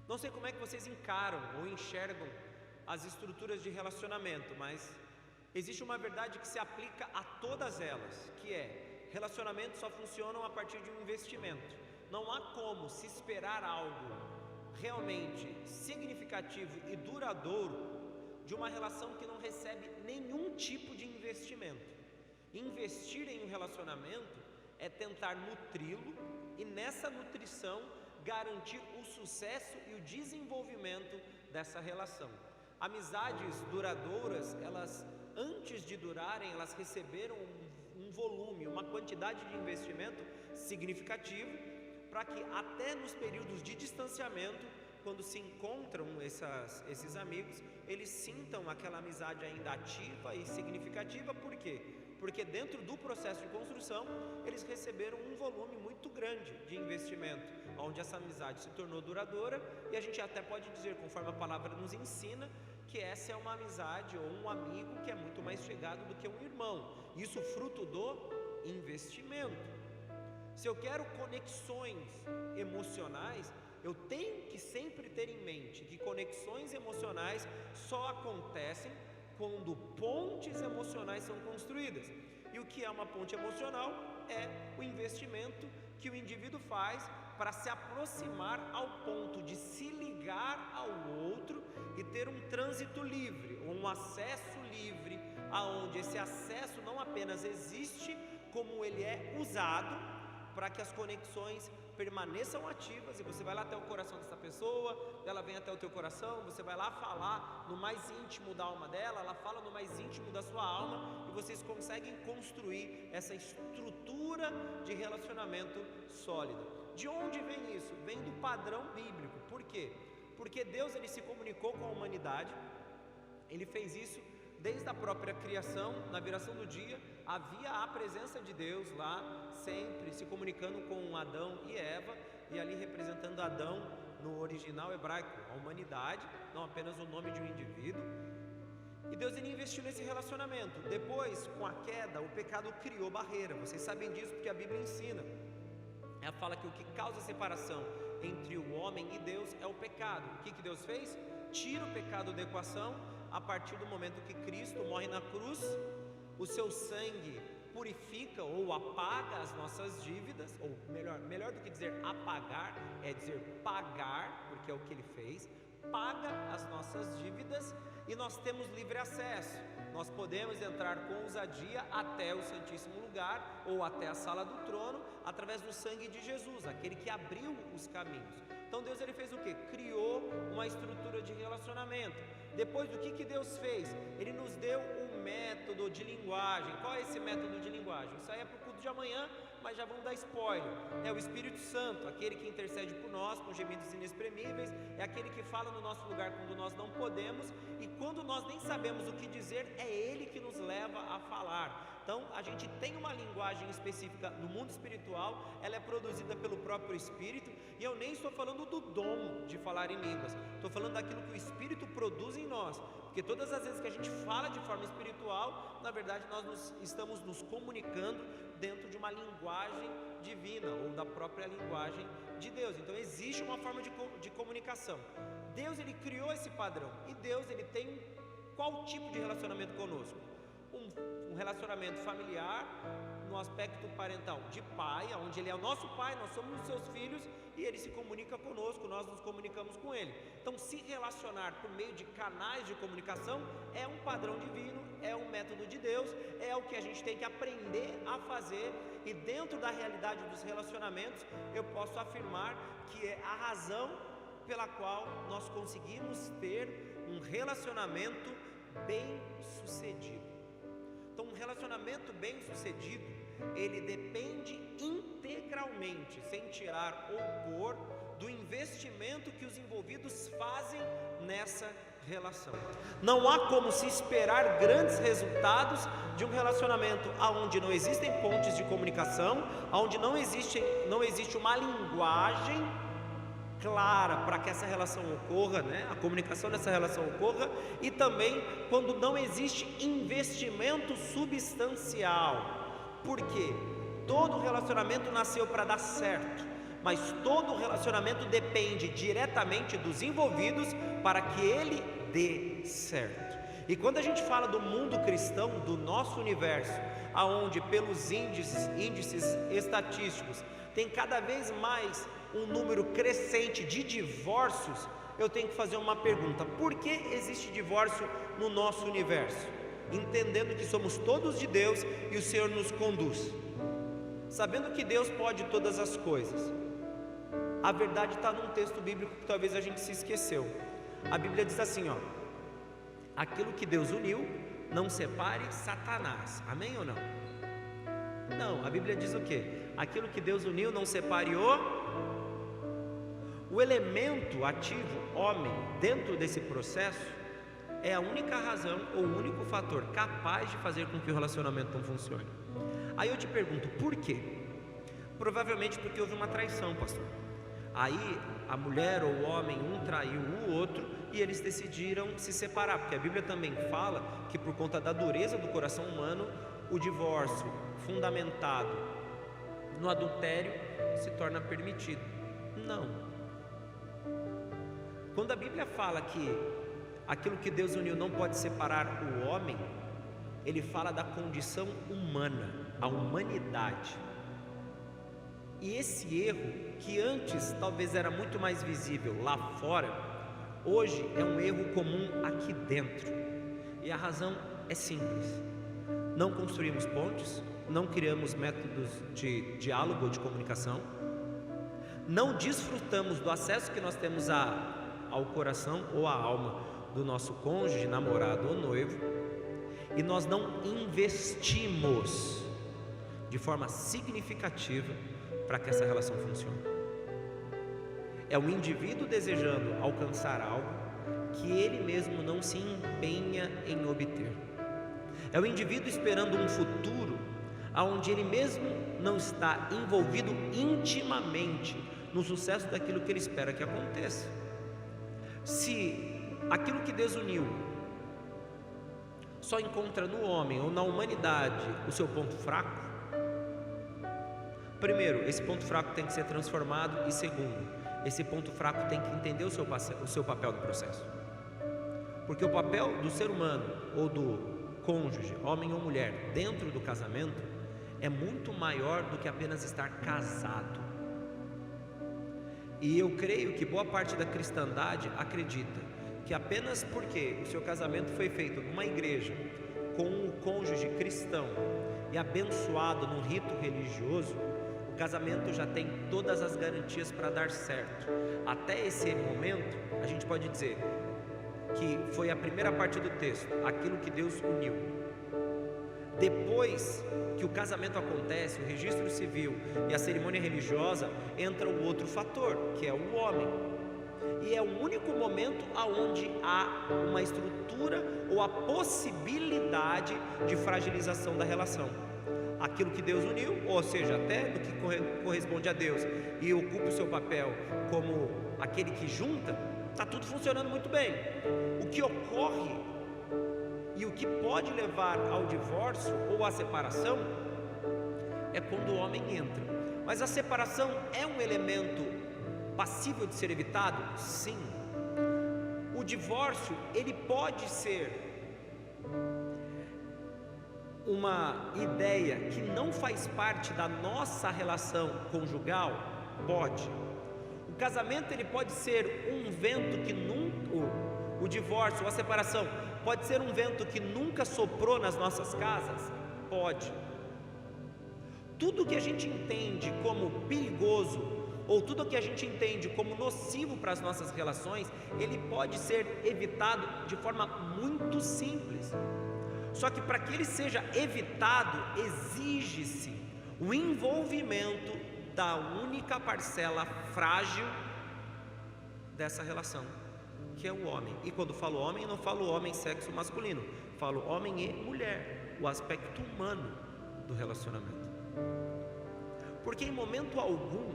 Não sei como é que vocês encaram ou enxergam as estruturas de relacionamento, mas existe uma verdade que se aplica a todas elas, que é: relacionamentos só funcionam a partir de um investimento. Não há como se esperar algo realmente significativo e duradouro de uma relação que não recebe nenhum tipo de investimento. Investir em um relacionamento é tentar nutri-lo e nessa nutrição garantir o sucesso e o desenvolvimento dessa relação. Amizades duradouras, elas, antes de durarem, elas receberam um volume, uma quantidade de investimento significativo, para que até nos períodos de distanciamento, quando se encontram esses amigos, eles sintam aquela amizade ainda ativa e significativa. Por quê? Porque dentro do processo de construção, eles receberam um volume muito grande de investimento, onde essa amizade se tornou duradoura, e a gente até pode dizer, conforme a palavra nos ensina, que essa é uma amizade ou um amigo que é muito mais chegado do que um irmão. Isso fruto do investimento. Se eu quero conexões emocionais, eu tenho que sempre ter em mente que conexões emocionais só acontecem quando pontes emocionais são construídas. E o que é uma ponte emocional? É o investimento que o indivíduo faz para se aproximar ao ponto de se ligar ao outro e ter um trânsito livre, ou um acesso livre, aonde esse acesso não apenas existe, como ele é usado para que as conexões permaneçam ativas, e você vai lá até o coração dessa pessoa, ela vem até o teu coração, você vai lá falar no mais íntimo da alma dela, ela fala no mais íntimo da sua alma, e vocês conseguem construir essa estrutura de relacionamento sólida. De onde vem isso? Vem do padrão bíblico. Por quê? Porque Deus, ele se comunicou com a humanidade, ele fez isso desde a própria criação. Na viração do dia, havia a presença de Deus lá, sempre se comunicando com Adão e Eva, e ali representando Adão no original hebraico, a humanidade, não apenas o nome de um indivíduo. E Deus, ele investiu nesse relacionamento. Depois, com a queda, o pecado criou barreira. Vocês sabem disso porque a Bíblia ensina. Ela fala que o que causa separação entre o homem e Deus é o pecado. O que Deus fez? Tira o pecado da equação. A partir do momento que Cristo morre na cruz, o seu sangue purifica ou apaga as nossas dívidas, ou melhor do que dizer apagar, é dizer pagar, porque é o que ele fez, paga as nossas dívidas, e nós temos livre acesso. Nós podemos entrar com ousadia até o Santíssimo Lugar, ou até a sala do trono, através do sangue de Jesus, aquele que abriu os caminhos. Então Deus, ele fez o quê? Criou uma estrutura de relacionamento. Depois, do que Deus fez? Ele nos deu um método de linguagem. Qual é esse método de linguagem? Isso aí é para o culto de amanhã, mas já vamos dar spoiler. É o Espírito Santo, aquele que intercede por nós com gemidos inexprimíveis, é aquele que fala no nosso lugar quando nós não podemos, e quando nós nem sabemos o que dizer, é Ele que nos leva a falar. Então, a gente tem uma linguagem específica no mundo espiritual, ela é produzida pelo próprio Espírito, e eu nem estou falando do dom de falar em línguas, estou falando daquilo que o Espírito produz em nós, porque todas as vezes que a gente fala de forma espiritual, na verdade nós estamos nos comunicando dentro de uma linguagem divina, ou da própria linguagem de Deus. Então existe uma forma de comunicação. Deus, ele criou esse padrão, e Deus, ele tem qual tipo de relacionamento conosco? Um relacionamento familiar, no aspecto parental de pai, onde ele é o nosso pai, nós somos os seus filhos, e ele se comunica conosco, nós nos comunicamos com ele. Então, se relacionar por meio de canais de comunicação é um padrão divino, é um método de Deus, é o que a gente tem que aprender a fazer, e dentro da realidade dos relacionamentos, eu posso afirmar que é a razão pela qual nós conseguimos ter um relacionamento bem sucedido. Então, um relacionamento bem sucedido, ele depende integralmente, sem tirar ou pôr, do investimento que os envolvidos fazem nessa relação. Não há como se esperar grandes resultados de um relacionamento onde não existem pontes de comunicação, onde não existe uma linguagem clara para que essa relação ocorra, né? A comunicação dessa relação ocorra, e também quando não existe investimento substancial. Por quê? Todo relacionamento nasceu para dar certo, mas todo relacionamento depende diretamente dos envolvidos para que ele dê certo. E quando a gente fala do mundo cristão, do nosso universo, aonde pelos índices estatísticos tem cada vez mais um número crescente de divórcios, eu tenho que fazer uma pergunta: por que existe divórcio no nosso universo? Entendendo que somos todos de Deus e o Senhor nos conduz, sabendo que Deus pode todas as coisas. A verdade está num texto bíblico que talvez a gente se esqueceu. A Bíblia diz assim, ó: aquilo que Deus uniu, não separe Satanás. Amém ou não? Não, a Bíblia diz o quê? Aquilo que Deus uniu, não separe o elemento ativo, homem, dentro desse processo, é a única razão ou o único fator capaz de fazer com que o relacionamento não funcione. Aí eu te pergunto, por quê? Provavelmente porque houve uma traição, pastor. Aí a mulher ou o homem, um traiu o outro e eles decidiram se separar, porque a Bíblia também fala que por conta da dureza do coração humano, o divórcio fundamentado no adultério se torna permitido. Não. Quando a Bíblia fala que aquilo que Deus uniu não pode separar o homem, ele fala da condição humana, a humanidade. E esse erro, que antes talvez era muito mais visível lá fora, hoje é um erro comum aqui dentro. E a razão é simples: não construímos pontes, não criamos métodos de diálogo ou de comunicação, não desfrutamos do acesso que nós temos ao coração ou à alma do nosso cônjuge, namorado ou noivo, e nós não investimos de forma significativa para que essa relação funcione. É um indivíduo desejando alcançar algo que ele mesmo não se empenha em obter. É o indivíduo esperando um futuro onde ele mesmo não está envolvido intimamente no sucesso daquilo que ele espera que aconteça. Se aquilo que Deus uniu só encontra no homem ou na humanidade o seu ponto fraco, primeiro, esse ponto fraco tem que ser transformado, e segundo, esse ponto fraco tem que entender o seu papel no processo. Porque o papel do ser humano ou do cônjuge, homem ou mulher, dentro do casamento é muito maior do que apenas estar casado. E eu creio que boa parte da cristandade acredita que apenas porque o seu casamento foi feito numa igreja com um cônjuge cristão e abençoado num rito religioso, o casamento já tem todas as garantias para dar certo. Até esse momento, a gente pode dizer que foi a primeira parte do texto, aquilo que Deus uniu. Depois que o casamento acontece, o registro civil e a cerimônia religiosa, entra o outro fator, que é o homem. E é o único momento onde há uma estrutura ou a possibilidade de fragilização da relação. Aquilo que Deus uniu, ou seja, até no que corresponde a Deus e ocupa o seu papel como aquele que junta, está tudo funcionando muito bem. O que ocorre e o que pode levar ao divórcio ou à separação é quando o homem entra. Mas a separação é um elemento passível de ser evitado? Sim. O divórcio, ele pode ser uma ideia que não faz parte da nossa relação conjugal? Pode. O casamento, ele pode ser um vento que nunca, o divórcio ou a separação pode ser um vento que nunca soprou nas nossas casas? Pode. Tudo que a gente entende como perigoso, ou tudo que a gente entende como nocivo para as nossas relações, ele pode ser evitado de forma muito simples. Só que para que ele seja evitado, exige-se o envolvimento da única parcela frágil dessa relação, que é o homem. E quando falo homem, não falo homem sexo masculino, falo homem e mulher, o aspecto humano do relacionamento. Porque em momento algum,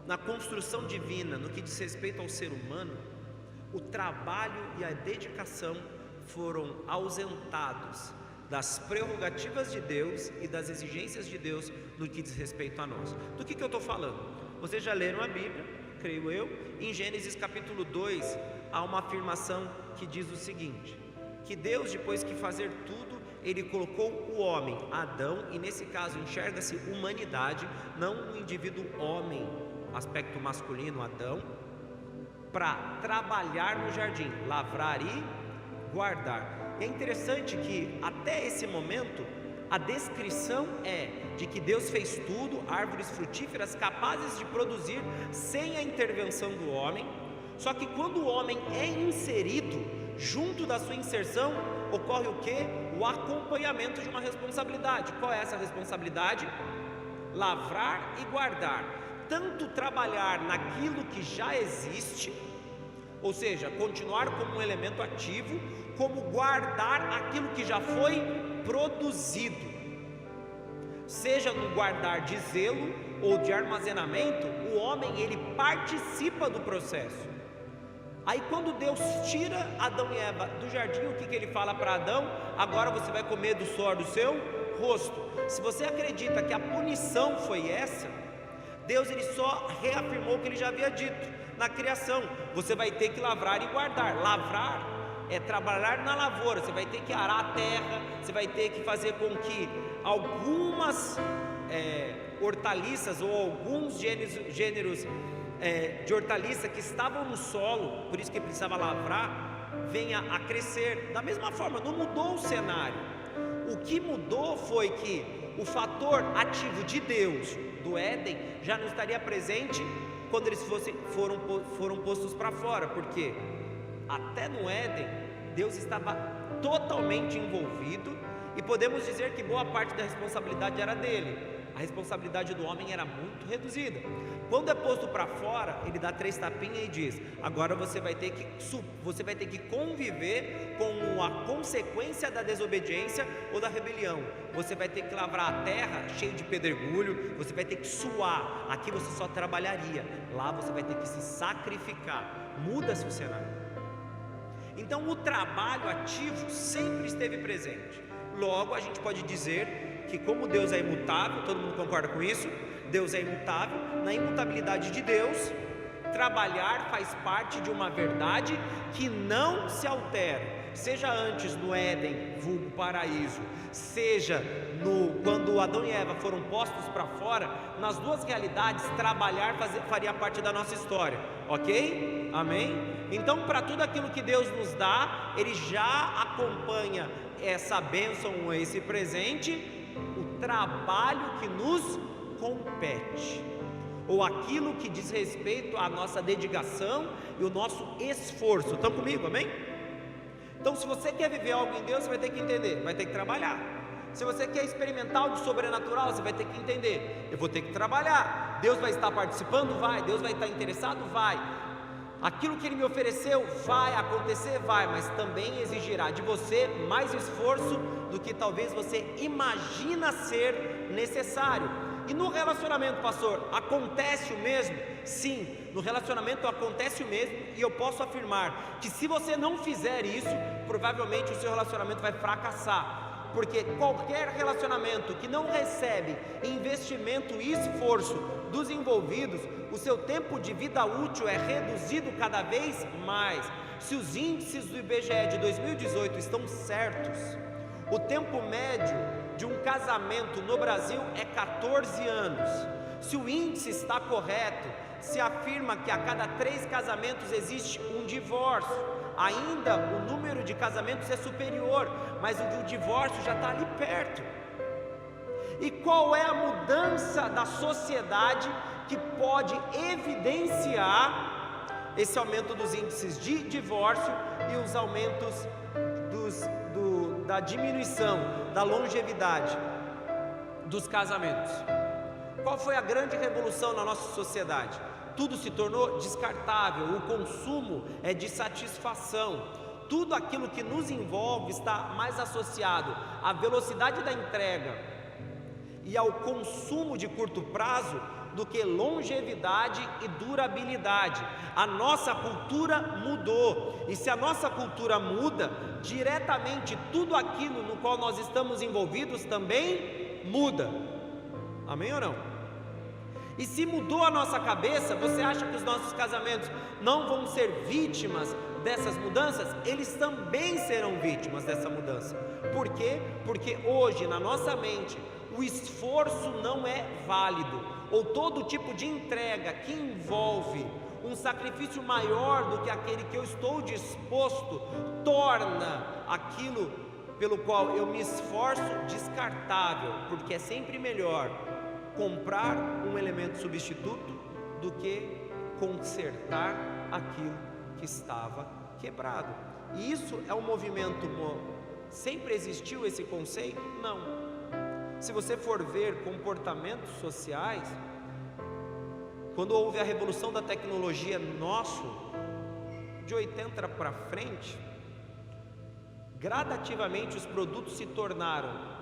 na construção divina, no que diz respeito ao ser humano, o trabalho e a dedicação foram ausentados das prerrogativas de Deus e das exigências de Deus no que diz respeito a nós. Do que eu estou falando? Vocês já leram a Bíblia, creio eu. Em Gênesis capítulo 2, há uma afirmação que diz o seguinte: que Deus, depois que fazer tudo, Ele colocou o homem, Adão, e nesse caso enxerga-se humanidade, não o indivíduo homem, aspecto masculino, Adão, para trabalhar no jardim, lavrar e guardar. E é interessante que até esse momento a descrição é de que Deus fez tudo, árvores frutíferas capazes de produzir sem a intervenção do homem. Só que quando o homem é inserido, junto da sua inserção, ocorre o que? O acompanhamento de uma responsabilidade. Qual é essa responsabilidade? Lavrar e guardar. Tanto trabalhar naquilo que já existe, ou seja, continuar como um elemento ativo, como guardar aquilo que já foi produzido. Seja no guardar de zelo ou de armazenamento, o homem ele participa do processo. Aí quando Deus tira Adão e Eva do jardim, o que ele fala para Adão? Agora você vai comer do suor do seu rosto. Se você acredita que a punição foi essa, Deus ele só reafirmou o que ele já havia dito na criação: você vai ter que lavrar e guardar. Lavrar é trabalhar na lavoura, você vai ter que arar a terra, você vai ter que fazer com que algumas hortaliças ou alguns gêneros de hortaliça que estavam no solo, por isso que precisava lavrar, venha a crescer. Da mesma forma, não mudou o cenário. O que mudou foi que o fator ativo de Deus do Éden já não estaria presente quando eles foram postos para fora, porque até no Éden Deus estava totalmente envolvido, e podemos dizer que boa parte da responsabilidade era dele. A responsabilidade do homem era muito reduzida. Quando é posto para fora, ele dá 3 tapinhas e diz: agora você vai ter que conviver com a consequência da desobediência ou da rebelião. Você vai ter que lavrar a terra cheio de pedregulho, você vai ter que suar. Aqui você só trabalharia, lá você vai ter que se sacrificar. Muda-se o cenário. Então o trabalho ativo sempre esteve presente. Logo a gente pode dizer que, como Deus é imutável, todo mundo concorda com isso? Deus é imutável. Na imutabilidade de Deus, trabalhar faz parte de uma verdade que não se altera. Seja antes no Éden, vulgo paraíso, seja quando Adão e Eva foram postos para fora, nas duas realidades trabalhar faria parte da nossa história, ok? Amém? Então, para tudo aquilo que Deus nos dá, Ele já acompanha essa bênção, esse presente, o trabalho que nos compete, ou aquilo que diz respeito à nossa dedicação e o nosso esforço. Estão comigo, amém? Então, se você quer viver algo em Deus, você vai ter que entender, vai ter que trabalhar. Se você quer experimentar algo sobrenatural, você vai ter que entender, eu vou ter que trabalhar. Deus vai estar participando? Vai. Deus vai estar interessado? Vai. Aquilo que Ele me ofereceu vai acontecer? Vai, mas também exigirá de você mais esforço do que talvez você imagina ser necessário. E no relacionamento, pastor, acontece o mesmo? Sim, no relacionamento acontece o mesmo, e eu posso afirmar que se você não fizer isso, provavelmente o seu relacionamento vai fracassar, porque qualquer relacionamento que não recebe investimento e esforço dos envolvidos, o seu tempo de vida útil é reduzido cada vez mais. Se os índices do IBGE de 2018 estão certos, o tempo médio de um casamento no Brasil é 14 anos. Se o índice está correto, se afirma que a cada 3 casamentos existe um divórcio. Ainda o número de casamentos é superior, mas o do divórcio já está ali perto. E qual é a mudança da sociedade que pode evidenciar esse aumento dos índices de divórcio e os aumentos da diminuição, da longevidade dos casamentos? Qual foi a grande revolução na nossa sociedade? Tudo se tornou descartável, o consumo é de satisfação. Tudo aquilo que nos envolve está mais associado à velocidade da entrega e ao consumo de curto prazo do que longevidade e durabilidade. A nossa cultura mudou, e se a nossa cultura muda, diretamente tudo aquilo no qual nós estamos envolvidos também muda. Amém ou não? E se mudou a nossa cabeça, você acha que os nossos casamentos não vão ser vítimas dessas mudanças? Eles também serão vítimas dessa mudança. Por quê? Porque hoje na nossa mente o esforço não é válido, ou todo tipo de entrega que envolve um sacrifício maior do que aquele que eu estou disposto, torna aquilo pelo qual eu me esforço descartável, porque é sempre melhor comprar um elemento substituto do que consertar aquilo que estava quebrado. E isso é um movimento. Sempre existiu esse conceito? Não. Se você for ver comportamentos sociais, quando houve a revolução da tecnologia de 80 para frente, gradativamente os produtos se tornaram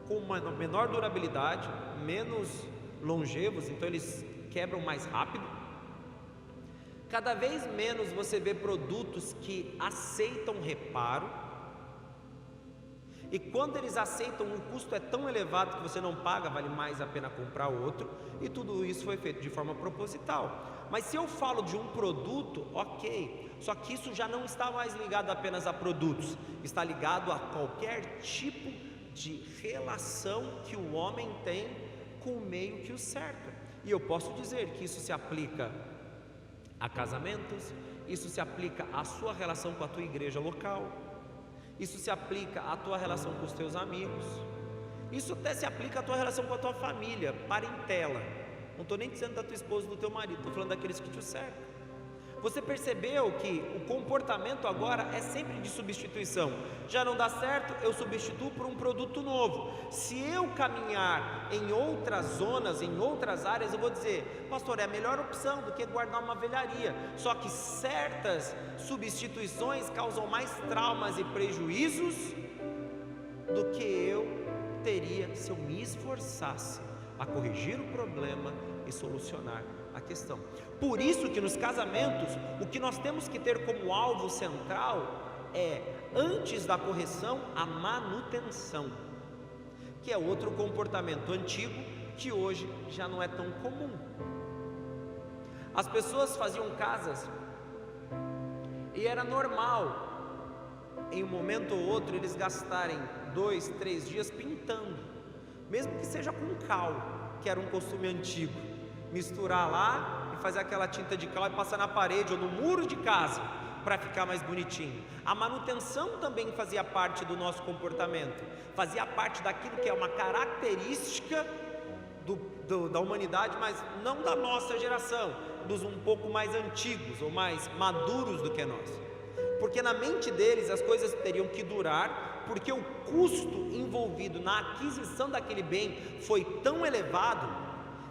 com uma menor durabilidade, menos longevos, então eles quebram mais rápido. Cada vez menos você vê produtos que aceitam reparo, e quando eles aceitam, o custo é tão elevado que você não paga, vale mais a pena comprar outro, e tudo isso foi feito de forma proposital. Mas se eu falo de um produto, ok, só que isso já não está mais ligado apenas a produtos, está ligado a qualquer tipo de relação que o homem tem com o meio que o cerca. E eu posso dizer que isso se aplica a casamentos, isso se aplica à sua relação com a tua igreja local, isso se aplica à tua relação com os teus amigos, isso até se aplica à tua relação com a tua família, parentela. Não estou nem dizendo da tua esposa e do teu marido, estou falando daqueles que te cercam. Você percebeu que o comportamento agora é sempre de substituição. Já não dá certo, eu substituo por um produto novo. Se eu caminhar em outras zonas, em outras áreas, eu vou dizer: pastor, é a melhor opção do que guardar uma velharia. Só que certas substituições causam mais traumas e prejuízos do que eu teria se eu me esforçasse a corrigir o problema e solucionar a questão. Por isso que nos casamentos, o que nós temos que ter como alvo central é, antes da correção, a manutenção, que é outro comportamento antigo que hoje já não é tão comum. As pessoas faziam casas e era normal, em um momento ou outro, eles gastarem 2, 3 dias pintando, mesmo que seja com cal, que era um costume antigo, misturar lá e fazer aquela tinta de cal e passar na parede ou no muro de casa para ficar mais bonitinho. A manutenção também fazia parte do nosso comportamento, fazia parte daquilo que é uma característica da humanidade, mas não da nossa geração, dos um pouco mais antigos ou mais maduros do que nós, porque na mente deles as coisas teriam que durar, porque o custo envolvido na aquisição daquele bem foi tão elevado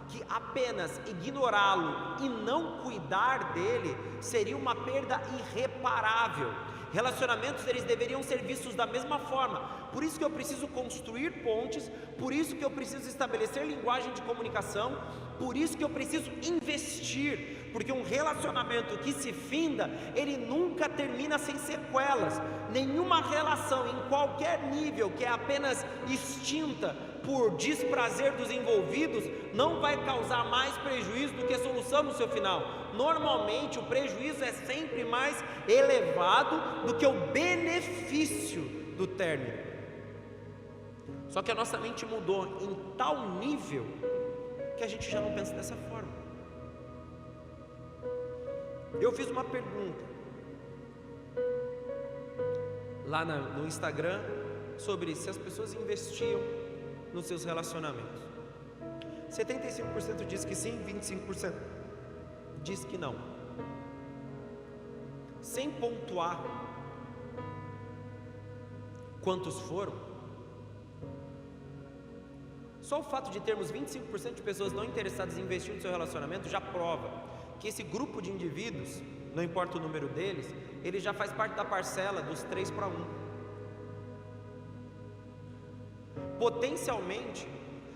que apenas ignorá-lo e não cuidar dele seria uma perda irreparável. Relacionamentos, eles deveriam ser vistos da mesma forma. Por isso que eu preciso construir pontes, por isso que eu preciso estabelecer linguagem de comunicação, por isso que eu preciso investir, porque um relacionamento que se finda, ele nunca termina sem sequelas. Nenhuma relação em qualquer nível que é apenas extinta por desprazer dos envolvidos não vai causar mais prejuízo do que solução no seu final. Normalmente o prejuízo é sempre mais elevado do que o benefício do término. Só que a nossa mente mudou em tal nível que a gente já não pensa dessa forma. Eu fiz uma pergunta lá no Instagram sobre se as pessoas investiam nos seus relacionamentos. 75% diz que sim, 25% diz que não. Sem pontuar quantos foram, só o fato de termos 25% de pessoas não interessadas em investir no seu relacionamento já prova que esse grupo de indivíduos, não importa o número deles, ele já faz parte da parcela dos 3 para 1. Potencialmente,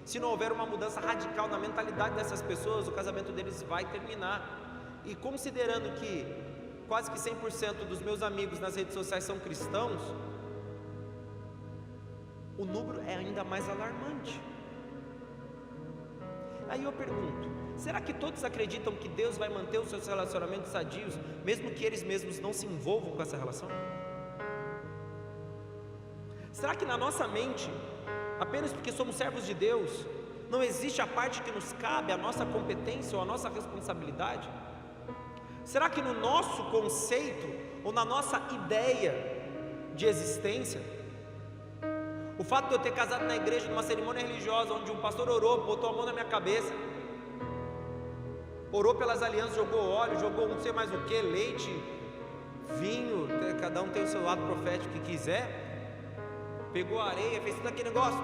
se não houver uma mudança radical na mentalidade dessas pessoas, o casamento deles vai terminar. E considerando que quase que 100% dos meus amigos nas redes sociais são cristãos, o número é ainda mais alarmante. Aí eu pergunto, será que todos acreditam que Deus vai manter os seus relacionamentos sadios, mesmo que eles mesmos não se envolvam com essa relação? Será que na nossa mente, apenas porque somos servos de Deus, não existe a parte que nos cabe, a nossa competência ou a nossa responsabilidade? Será que no nosso conceito ou na nossa ideia de existência, o fato de eu ter casado na igreja numa cerimônia religiosa, onde um pastor orou, botou a mão na minha cabeça, orou pelas alianças, jogou óleo, jogou não sei mais o que, leite, vinho, cada um tem o seu lado profético que quiser, pegou areia, fez tudo aquele negócio,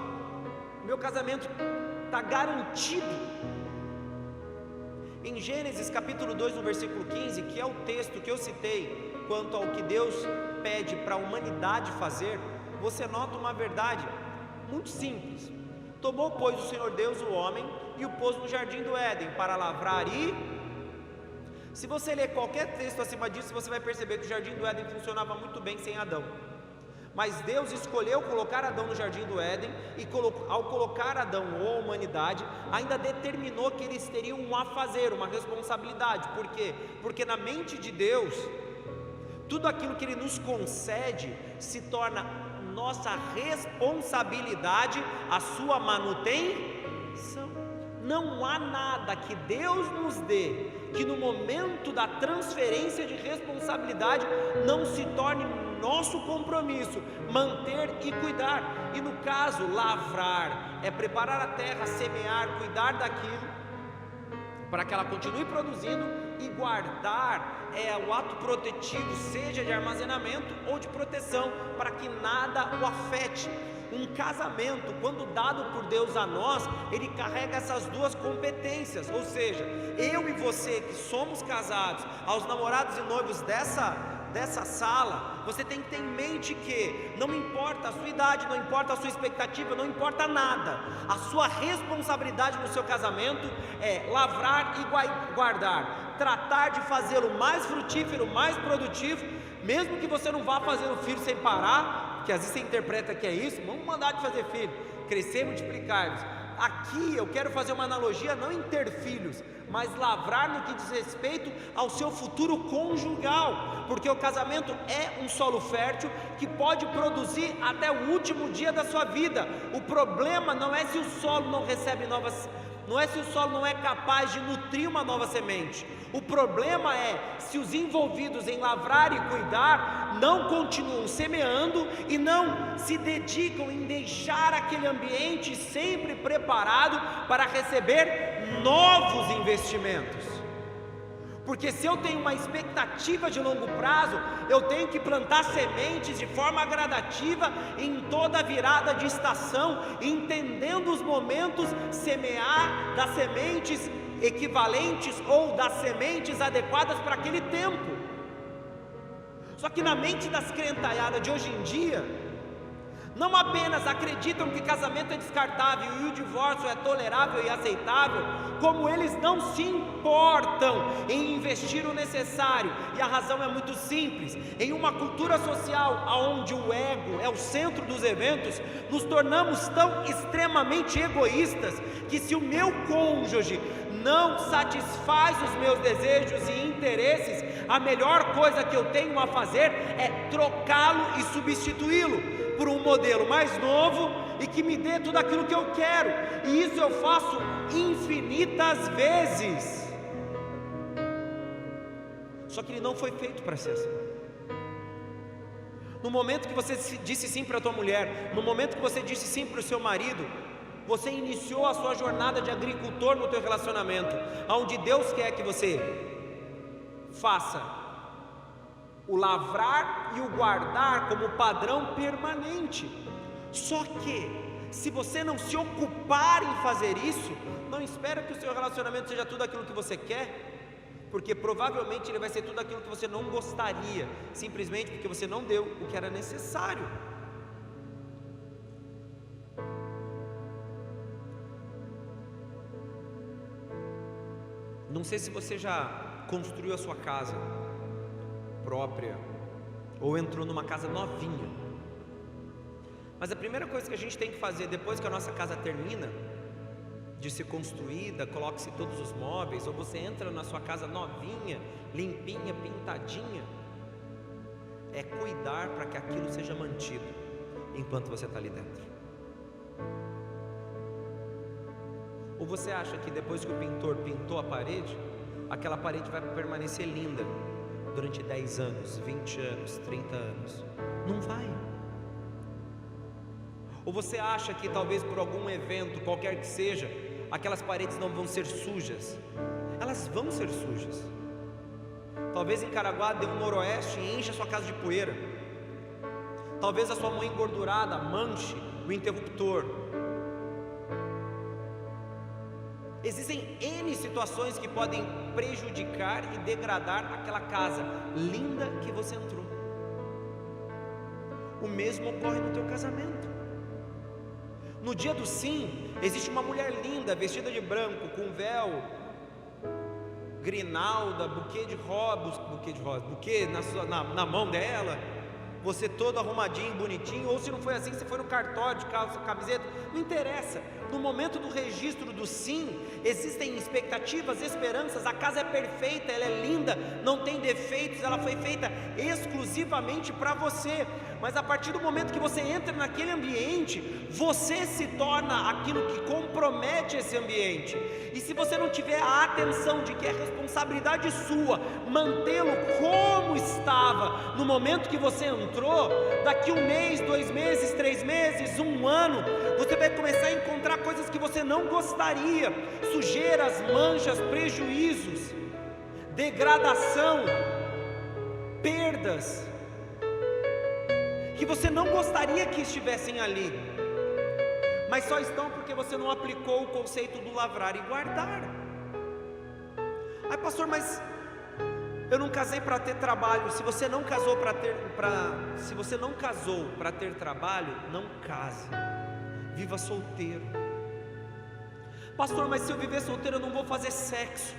meu casamento está garantido. Em Gênesis capítulo 2, no versículo 15, que é o texto que eu citei quanto ao que Deus pede para a humanidade fazer, você nota uma verdade muito simples. Tomou, pois, o Senhor Deus o homem e o pôs no jardim do Éden para lavrar e... Se você ler qualquer texto acima disso, você vai perceber que o jardim do Éden funcionava muito bem sem Adão. Mas Deus escolheu colocar Adão no jardim do Éden e ao colocar Adão ou a humanidade, ainda determinou que eles teriam um a fazer, uma responsabilidade. Por quê? Porque na mente de Deus, tudo aquilo que Ele nos concede se torna nossa responsabilidade, a sua manutenção. Não há nada que Deus nos dê que no momento da transferência de responsabilidade não se torne nosso compromisso, manter e cuidar. E no caso, lavrar é preparar a terra, semear, cuidar daquilo para que ela continue produzindo, e guardar é o ato protetivo, seja de armazenamento ou de proteção, para que nada o afete. Um casamento, quando dado por Deus a nós, ele carrega essas duas competências, ou seja, eu e você que somos casados, aos namorados e noivos dessa sala, você tem que ter em mente que não importa a sua idade, não importa a sua expectativa, não importa nada, a sua responsabilidade no seu casamento é lavrar e guardar, tratar de fazê-lo mais frutífero, mais produtivo, mesmo que você não vá fazer o filho sem parar, que às vezes você interpreta que é isso, vamos mandar de fazer filho, crescer e multiplicar-vos. Aqui eu quero fazer uma analogia, não em ter filhos, mas lavrar no que diz respeito ao seu futuro conjugal, porque o casamento é um solo fértil que pode produzir até o último dia da sua vida. O problema não é se o solo não recebe não é se o solo não é capaz de nutrir uma nova semente. O problema é se os envolvidos em lavrar e cuidar não continuam semeando e não se dedicam em deixar aquele ambiente sempre preparado para receber novos investimentos. Porque se eu tenho uma expectativa de longo prazo, eu tenho que plantar sementes de forma gradativa em toda a virada de estação, entendendo os momentos, semear das sementes equivalentes ou das sementes adequadas para aquele tempo. Só que na mente das crentaiadas de hoje em dia, não apenas acreditam que casamento é descartável e o divórcio é tolerável e aceitável, como eles não se importam em investir o necessário. E a razão é muito simples: em uma cultura social onde o ego é o centro dos eventos, nos tornamos tão extremamente egoístas que se o meu cônjuge não satisfaz os meus desejos e interesses, a melhor coisa que eu tenho a fazer é trocá-lo e substituí-lo por um modelo mais novo e que me dê tudo aquilo que eu quero. E isso eu faço infinitas vezes. Só que ele não foi feito para ser assim. No momento que você disse sim para a tua mulher, no momento que você disse sim para o seu marido, você iniciou a sua jornada de agricultor no teu relacionamento, onde Deus quer que você faça o lavrar e o guardar como padrão permanente. Só que, se você não se ocupar em fazer isso, não espera que o seu relacionamento seja tudo aquilo que você quer, porque provavelmente ele vai ser tudo aquilo que você não gostaria, simplesmente porque você não deu o que era necessário. Não sei se você já construiu a sua casa própria ou entrou numa casa novinha, mas a primeira coisa que a gente tem que fazer depois que a nossa casa termina de ser construída, coloque-se todos os móveis, ou você entra na sua casa novinha, limpinha, pintadinha. É cuidar para que aquilo seja mantido enquanto você está ali dentro. Ou você acha que depois que o pintor pintou a parede, aquela parede vai permanecer linda durante 10 anos, 20 anos, 30 anos? Não vai. Ou você acha que talvez por algum evento, qualquer que seja, aquelas paredes não vão ser sujas? Elas vão ser sujas. Talvez em Caraguá dê um noroeste e encha a sua casa de poeira. Talvez a sua mão engordurada manche o interruptor. Existem N situações que podem prejudicar e degradar aquela casa linda que você entrou. O mesmo ocorre no teu casamento. No dia do sim, existe uma mulher linda, vestida de branco, com véu, grinalda, buquê na mão dela, você todo arrumadinho, bonitinho, ou se não foi assim, você foi no cartório de calça, camiseta, não interessa. No momento do registro do sim, existem expectativas, esperanças, a casa é perfeita, ela é linda, não tem defeitos, ela foi feita exclusivamente para você. Mas a partir do momento que você entra naquele ambiente, você se torna aquilo que compromete esse ambiente. E se você não tiver a atenção de que é responsabilidade sua mantê-lo como estava no momento que você entrou, daqui 1 mês, 2 meses, 3 meses, 1 ano, você vai começar a encontrar coisas que você não gostaria, sujeiras, manchas, prejuízos, degradação, perdas, que você não gostaria que estivessem ali, mas só estão porque você não aplicou o conceito do lavrar e guardar. Ai, pastor, mas eu não casei para ter trabalho. Se você não casou para ter trabalho, não case. Viva solteiro. Pastor, mas se eu viver solteiro eu não vou fazer sexo.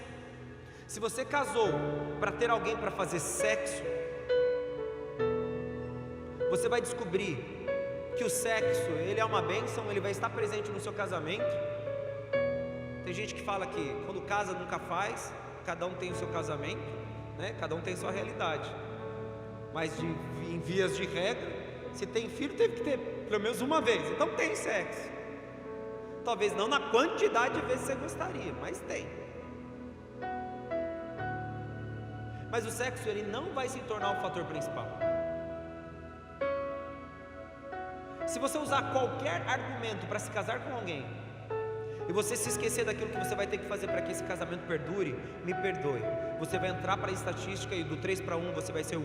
Se você casou para ter alguém para fazer sexo, você vai descobrir que o sexo, ele é uma bênção, ele vai estar presente no seu casamento. Tem gente que fala que quando casa nunca faz, cada um tem o seu casamento, né? Cada um tem a sua realidade. Mas em vias de regra, se tem filho, teve que ter pelo menos uma vez. Então tem sexo. Talvez não na quantidade de vezes que você gostaria, mas tem. Mas o sexo, ele não vai se tornar o fator principal. Se você usar qualquer argumento para se casar com alguém, e você se esquecer daquilo que você vai ter que fazer para que esse casamento perdure, me perdoe, você vai entrar para a estatística e do 3 para 1 você vai ser o 1,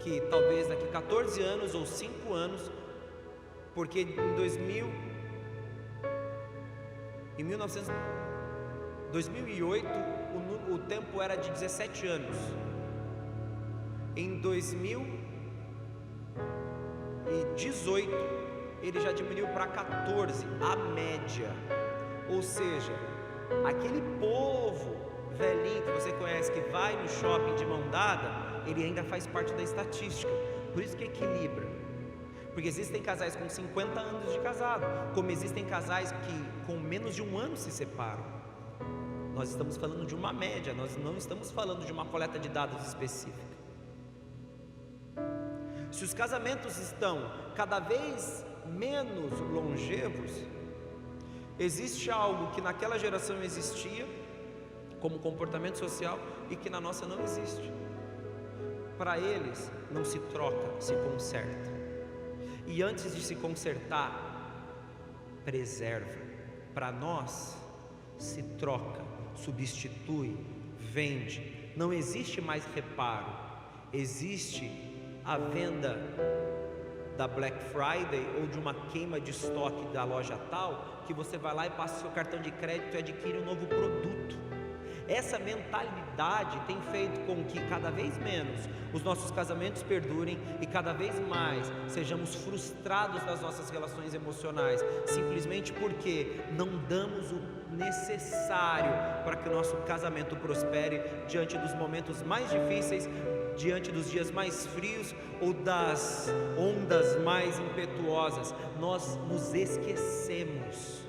que talvez daqui 14 anos ou 5 anos, porque em 2008 o tempo era de 17 anos, em 2018 ele já diminuiu para 14, a média. Ou seja, aquele povo velhinho que você conhece, que vai no shopping de mão dada, ele ainda faz parte da estatística. Por isso que equilibra. Porque existem casais com 50 anos de casado, como existem casais que com menos de 1 ano se separam. Nós estamos falando de uma média, nós não estamos falando de uma coleta de dados específica. Se os casamentos estão cada vez menos longevos, existe algo que naquela geração existia como comportamento social e que na nossa não existe. Para eles não se troca, se conserta. E antes de se consertar, preserva. Para nós, se troca, substitui, vende. Não existe mais reparo, existe a venda da Black Friday ou de uma queima de estoque da loja tal, que você vai lá e passa o seu cartão de crédito e adquire um novo produto. Essa mentalidade tem feito com que cada vez menos os nossos casamentos perdurem e cada vez mais sejamos frustrados nas nossas relações emocionais, simplesmente porque não damos o necessário para que o nosso casamento prospere diante dos momentos mais difíceis, diante dos dias mais frios ou das ondas mais impetuosas. Nós nos esquecemos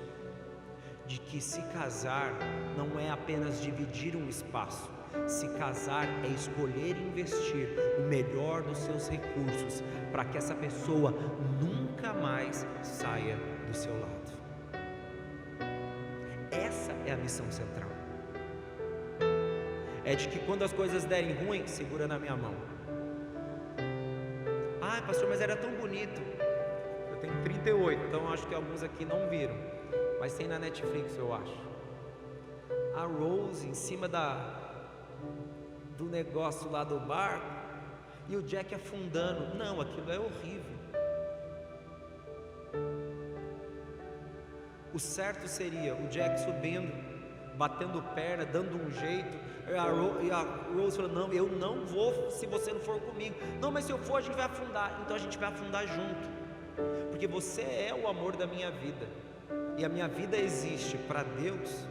de que se casar não é apenas dividir um espaço. Se casar é escolher investir o melhor dos seus recursos para que essa pessoa nunca mais saia do seu lado. Essa é a missão central. É de que quando as coisas derem ruim, segura na minha mão. Ah, pastor, mas era tão bonito. Eu tenho 38, então acho que alguns aqui não viram, mas tem na Netflix, eu acho. A Rose em cima do negócio lá do barco e o Jack afundando. Não, aquilo é horrível. O certo seria o Jack subindo, batendo perna, dando um jeito, e a Rose falando: não, eu não vou se você não for comigo. Não, mas se eu for a gente vai afundar. Então a gente vai afundar junto, porque você é o amor da minha vida, e a minha vida existe para Deus,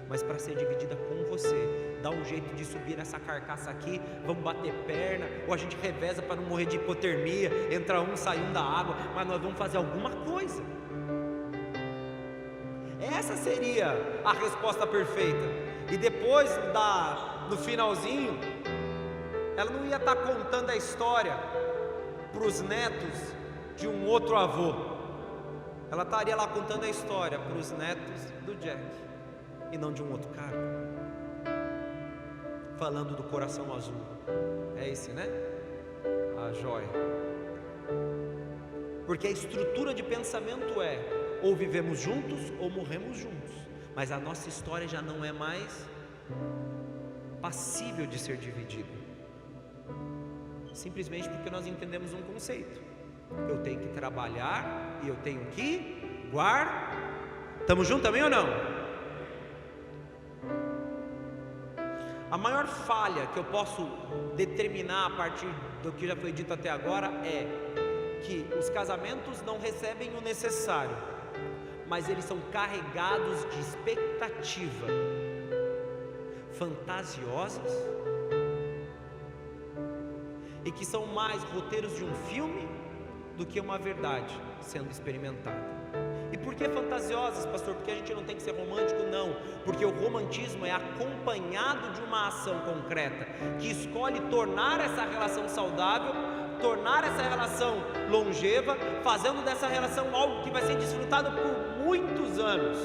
mas para ser dividida com você. Dá um jeito de subir nessa carcaça aqui, vamos bater perna, ou a gente reveza para não morrer de hipotermia, entra um, sai um da água, mas nós vamos fazer alguma coisa. Essa seria a resposta perfeita. E depois no finalzinho, ela não ia estar contando a história para os netos de um outro avô. Ela estaria lá contando a história para os netos do Jack, e não de um outro cara. Falando do coração azul. É esse, né? A joia. Porque a estrutura de pensamento é: ou vivemos juntos ou morremos juntos. Mas a nossa história já não é mais passível de ser dividida, simplesmente porque nós entendemos um conceito: eu tenho que trabalhar e eu tenho que guardar. Estamos juntos também ou não? A maior falha que eu posso determinar a partir do que já foi dito até agora é que os casamentos não recebem o necessário, mas eles são carregados de expectativa fantasiosas, e que são mais roteiros de um filme do que uma verdade sendo experimentada. E por que fantasiosas, pastor? Porque a gente não tem que ser romântico? Não, porque o romantismo é acompanhado de uma ação concreta que escolhe tornar essa relação saudável, tornar essa relação longeva, fazendo dessa relação algo que vai ser desfrutado por muitos anos.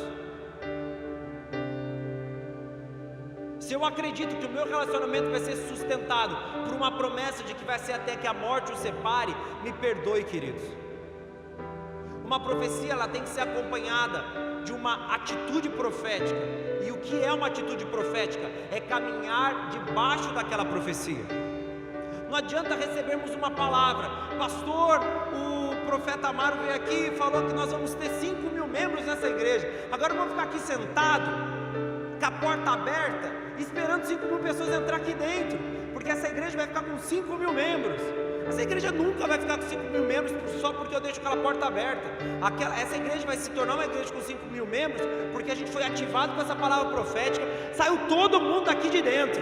Se eu acredito que o meu relacionamento vai ser sustentado por uma promessa de que vai ser até que a morte o separe, me perdoe, queridos. Uma profecia, ela tem que ser acompanhada de uma atitude profética. E o que é uma atitude profética? É caminhar debaixo daquela profecia. Não adianta recebermos uma palavra: pastor, o profeta Amaro veio aqui e falou que nós vamos ter 5.000 membros nessa igreja. Agora vamos ficar aqui sentado, com a porta aberta, esperando 5.000 pessoas entrar aqui dentro, porque essa igreja vai ficar com 5.000 membros. Essa igreja nunca vai ficar com 5.000 membros só porque eu deixo aquela porta aberta. Essa igreja vai se tornar uma igreja com 5.000 membros porque a gente foi ativado com essa palavra profética. Saiu todo mundo daqui de dentro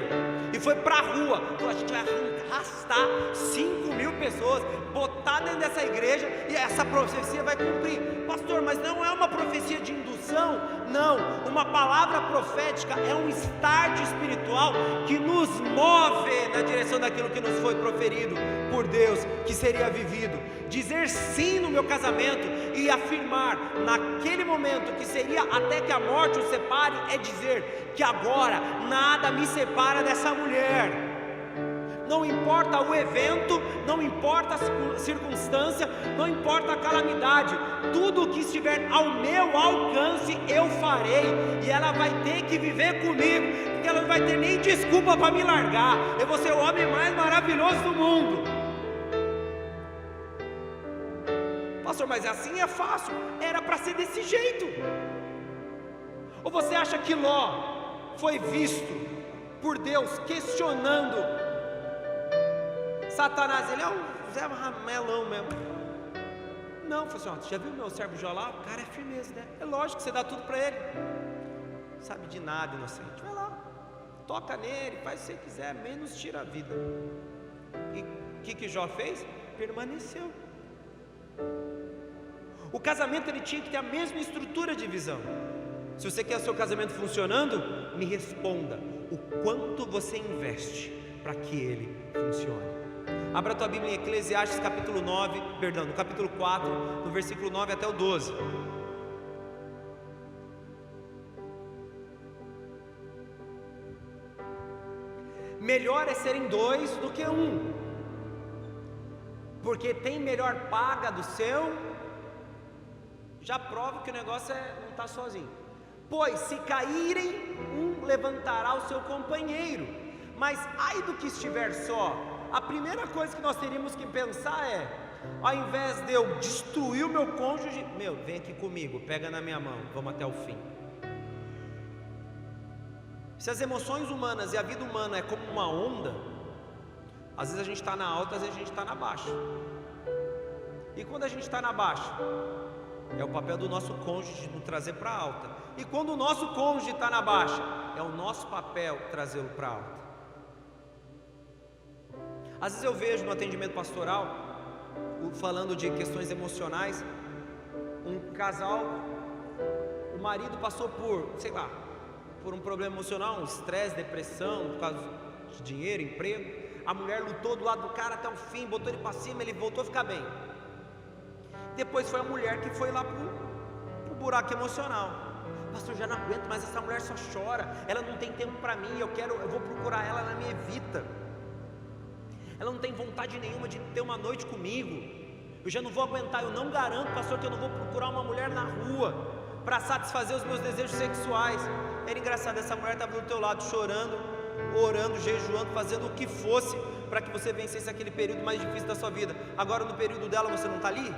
e foi para a rua. Então a gente vai arrastar 5.000 pessoas, botar dentro dessa igreja, e essa profecia vai cumprir. Pastor, mas não é uma profecia de indução? Não, uma palavra profética é um start espiritual que nos move na direção daquilo que nos foi proferido por Deus, que seria vivido. Dizer sim no meu casamento e afirmar naquele momento que seria até que a morte o separe, é dizer que agora nada me separa dessa mulher. Não importa o evento, não importa a circunstância, não importa a calamidade, tudo o que estiver ao meu alcance eu farei, e ela vai ter que viver comigo, porque ela não vai ter nem desculpa para me largar. Eu vou ser o homem mais maravilhoso do mundo. Pastor, mas assim é fácil? Era para ser desse jeito. Ou você acha que Ló foi visto por Deus questionando Satanás? Ele é um Zé Ramelão mesmo. Não, falou assim: ó, você já viu meu servo Jó lá? O cara é firmeza, né? É lógico que você dá tudo para ele. Não sabe de nada, inocente. Vai lá, toca nele, faz o que você quiser, menos tira a vida. E o que Jó fez? Permaneceu. O casamento, ele tinha que ter a mesma estrutura de visão. Se você quer seu casamento funcionando, me responda o quanto você investe para que ele funcione. Abra a tua Bíblia em Eclesiastes capítulo 9, perdão, no capítulo 4, no versículo 9 até o 12. Melhor é serem dois do que um, porque tem melhor paga do seu. Já prova que o negócio não está sozinho. Pois se caírem, um levantará o seu companheiro. Mas ai do que estiver só. A primeira coisa que nós teríamos que pensar é: ao invés de eu destruir o meu cônjuge, vem aqui comigo, pega na minha mão, vamos até o fim. Se as emoções humanas e a vida humana é como uma onda, às vezes a gente está na alta, às vezes a gente está na baixa. E quando a gente está na baixa, é o papel do nosso cônjuge nos trazer para a alta. E quando o nosso cônjuge está na baixa, é o nosso papel trazê-lo para a alta. Às vezes eu vejo no atendimento pastoral, falando de questões emocionais, um casal, o marido passou por um problema emocional, um estresse, depressão, por causa de dinheiro, emprego. A mulher lutou do lado do cara até o fim, botou ele para cima, ele voltou a ficar bem. Depois foi a mulher que foi lá pro buraco emocional. Pastor, já não aguento, mas essa mulher só chora, ela não tem tempo para mim, eu vou procurar ela, ela me evita. Ela não tem vontade nenhuma de ter uma noite comigo. Eu já não vou aguentar, eu não garanto, pastor, que eu não vou procurar uma mulher na rua para satisfazer os meus desejos sexuais. Era engraçado, essa mulher estava do teu lado chorando, orando, jejuando, fazendo o que fosse para que você vencesse aquele período mais difícil da sua vida. Agora no período dela você não está ali?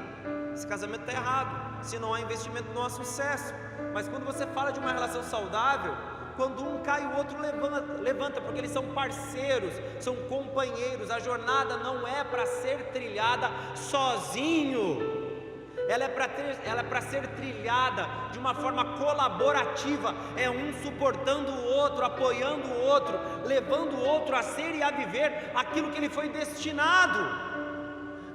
Esse casamento está errado. Se não há investimento, não há sucesso. Mas quando você fala de uma relação saudável, quando um cai, o outro levanta, porque eles são parceiros, são companheiros. A jornada não é para ser trilhada sozinho. Ela é para ser trilhada de uma forma colaborativa. É um suportando o outro, apoiando o outro, levando o outro a ser e a viver aquilo que ele foi destinado.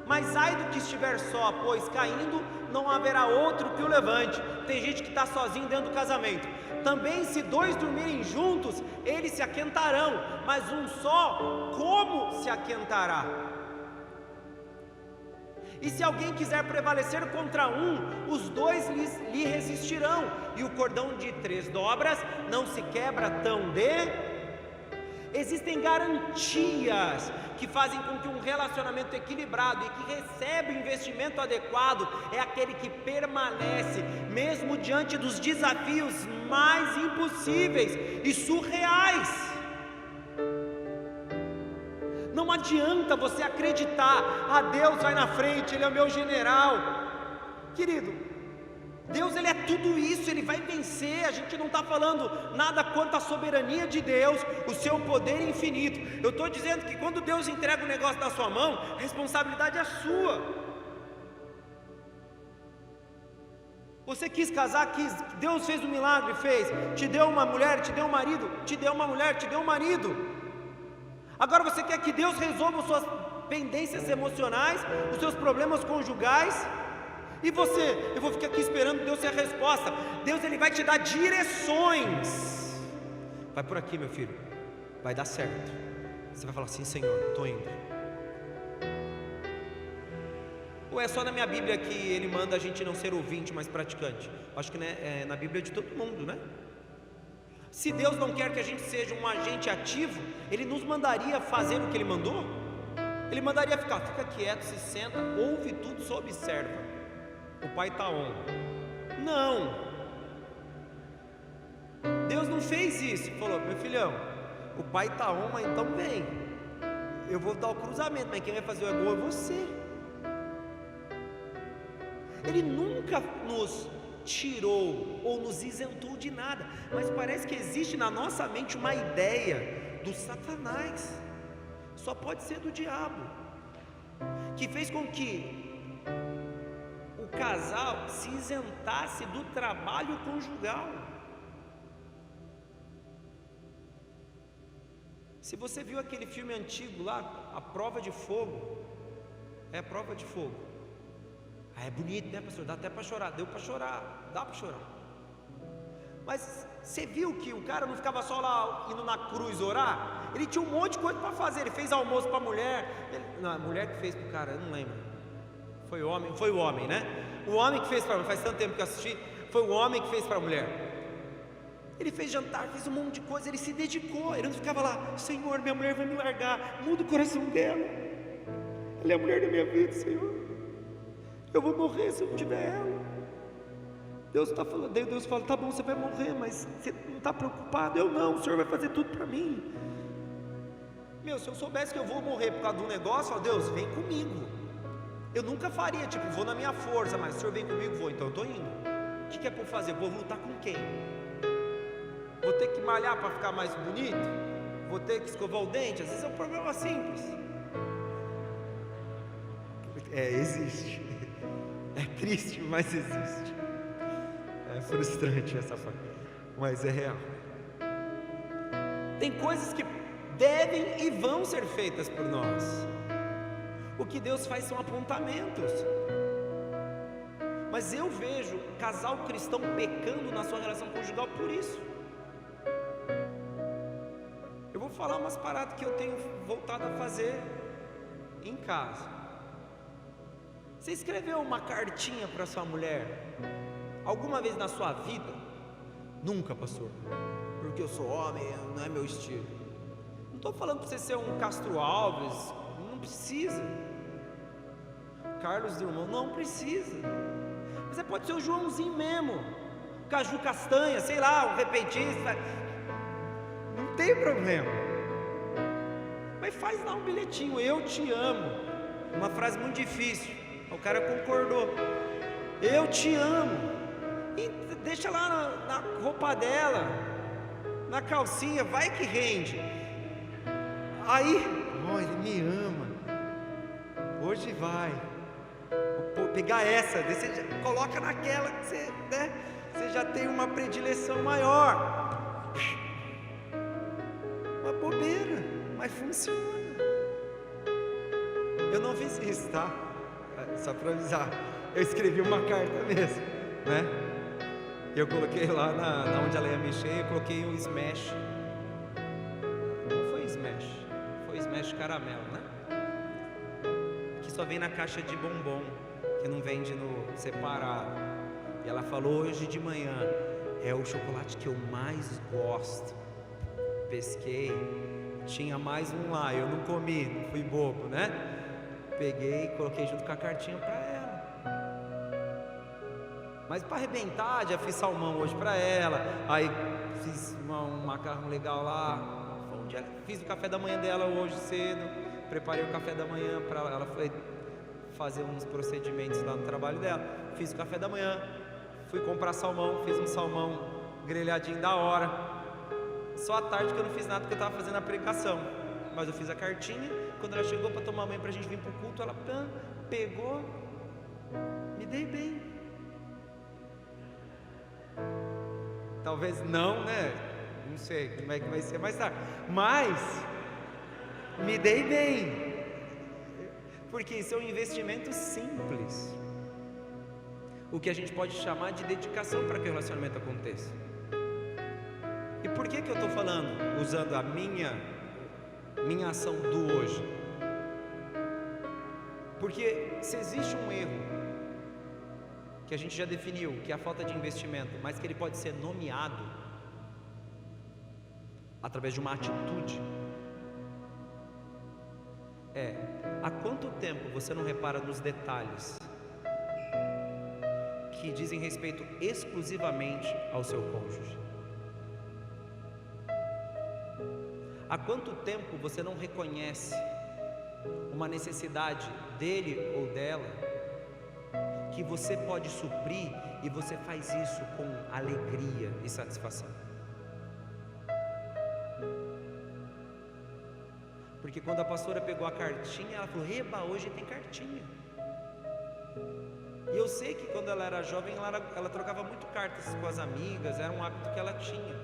Mas ai do que estiver só, pois caindo não haverá outro que o levante. Tem gente que está sozinho dentro do casamento. Também se dois dormirem juntos, eles se aquentarão, mas um só, como se aquentará? E se alguém quiser prevalecer contra um, os dois lhe resistirão. E o cordão de 3 dobras não se quebra tão de... Existem garantias que fazem com que um relacionamento equilibrado e que recebe o investimento adequado é aquele que permanece, mesmo diante dos desafios mais impossíveis e surreais. Não adianta você acreditar: Deus vai na frente, Ele é o meu general. Querido, Deus Ele é tudo isso, Ele vai vencer. A gente não está falando nada quanto à soberania de Deus, o seu poder infinito. Eu estou dizendo que quando Deus entrega o negócio na sua mão, a responsabilidade é sua. Você quis casar, Deus fez um milagre, fez. Te deu uma mulher, te deu um marido, te deu uma mulher, te deu um marido. Agora você quer que Deus resolva suas pendências emocionais, os seus problemas conjugais? E você? Eu vou ficar aqui esperando Deus ser a resposta. Deus Ele vai te dar direções. Vai por aqui, meu filho, vai dar certo. Você vai falar: sim, Senhor, estou indo. Ou é só na minha Bíblia que Ele manda a gente não ser ouvinte, mas praticante? Acho que é na Bíblia de todo mundo, né? Se Deus não quer que a gente seja um agente ativo, Ele nos mandaria fazer o que Ele mandou? Ele mandaria fica quieto, se senta, ouve tudo, só observa. O pai está on. Não. Deus não fez isso. Falou: meu filhão, o pai está on, mas então vem. Eu vou dar o cruzamento, mas quem vai fazer o gol é você. Ele nunca nos tirou ou nos isentou de nada, mas parece que existe na nossa mente uma ideia do Satanás, só pode ser do diabo, que fez com que o casal se isentasse do trabalho conjugal. Se você viu aquele filme antigo lá, A Prova de Fogo, é a prova de fogo. É bonito, né, pastor? Dá até para chorar. Deu para chorar, dá para chorar. Mas você viu que o cara não ficava só lá indo na cruz orar? Ele tinha um monte de coisa para fazer. Ele fez almoço para a mulher. Não, a mulher que fez para o cara, eu não lembro. Foi o homem, né? O homem que fez para a mulher, faz tanto tempo que eu assisti. Foi o homem que fez para a mulher. Ele fez jantar, fez um monte de coisa. Ele se dedicou. Ele não ficava lá: Senhor, minha mulher vai me largar. Muda o coração dela. Ela é a mulher da minha vida, Senhor. Eu vou morrer se eu não tiver ela. Deus está falando, Deus fala: tá bom, você vai morrer, mas você não está preocupado? Eu não, o Senhor vai fazer tudo para mim. Se eu soubesse que eu vou morrer por causa de um negócio, eu falo: Deus, vem comigo. Eu nunca faria, tipo, vou na minha força, mas o Senhor vem comigo, vou, então eu estou indo. O que é para eu fazer? Vou lutar com quem? Vou ter que malhar para ficar mais bonito? Vou ter que escovar o dente? Às vezes é um problema simples. Existe. É triste, mas existe. É frustrante essa parte, mas é real. Tem coisas que devem e vão ser feitas por nós. O que Deus faz são apontamentos. Mas eu vejo casal cristão pecando na sua relação conjugal por isso. Eu vou falar umas paradas que eu tenho voltado a fazer em casa. Você escreveu uma cartinha para sua mulher alguma vez na sua vida? Nunca, pastor, porque eu sou homem, não é meu estilo. Não estou falando para você ser um Castro Alves, não precisa. Carlos Drummond, não precisa. Você pode ser o Joãozinho mesmo, Caju Castanha, sei lá, um repentista, não tem problema. Mas faz lá um bilhetinho: eu te amo. Uma frase muito difícil, o cara concordou: eu te amo. E deixa lá na roupa dela, na calcinha, vai que rende. Aí, ele me ama, hoje vai. Vou pegar essa, você já coloca naquela que você, né? Você já tem uma predileção maior. Uma bobeira, mas funciona. Eu não fiz isso, tá? Só para avisar. Eu escrevi uma carta mesmo, né? Eu coloquei lá na onde ela ia mexer, eu coloquei um Smash. Não foi Smash, foi Smash caramelo, né? Que só vem na caixa de bombom, que não vende no separado. E ela falou: hoje de manhã é o chocolate que eu mais gosto. Pesquei, tinha mais um lá, eu não comi, não fui bobo, né? Peguei e coloquei junto com a cartinha para ela. Mas para arrebentar, já fiz salmão hoje para ela. Aí fiz um macarrão legal lá. Fiz o café da manhã dela hoje cedo. Preparei o café da manhã para ela. Ela foi fazer uns procedimentos lá no trabalho dela. Fiz o café da manhã. Fui comprar salmão. Fiz um salmão grelhadinho da hora. Só à tarde que eu não fiz nada, porque eu estava fazendo a pregação. Mas eu fiz a cartinha. Quando ela chegou para tomar banho para a gente vir para o culto, ela pegou. Me dei bem. Talvez não, né? Não sei como é que vai ser mais tarde. Mas me dei bem. Porque isso é um investimento simples. O que a gente pode chamar de dedicação para que o relacionamento aconteça. E por que eu estou falando, usando a minha ação do hoje? Porque se existe um erro que a gente já definiu, que é a falta de investimento, mas que ele pode ser nomeado através de uma atitude, há quanto tempo você não repara nos detalhes que dizem respeito exclusivamente ao seu cônjuge? Há quanto tempo você não reconhece uma necessidade dele ou dela que você pode suprir e você faz isso com alegria e satisfação? Porque quando a pastora pegou a cartinha, ela falou: eba, hoje tem cartinha. E eu sei que quando ela era jovem, ela trocava muito cartas com as amigas, era um hábito que ela tinha.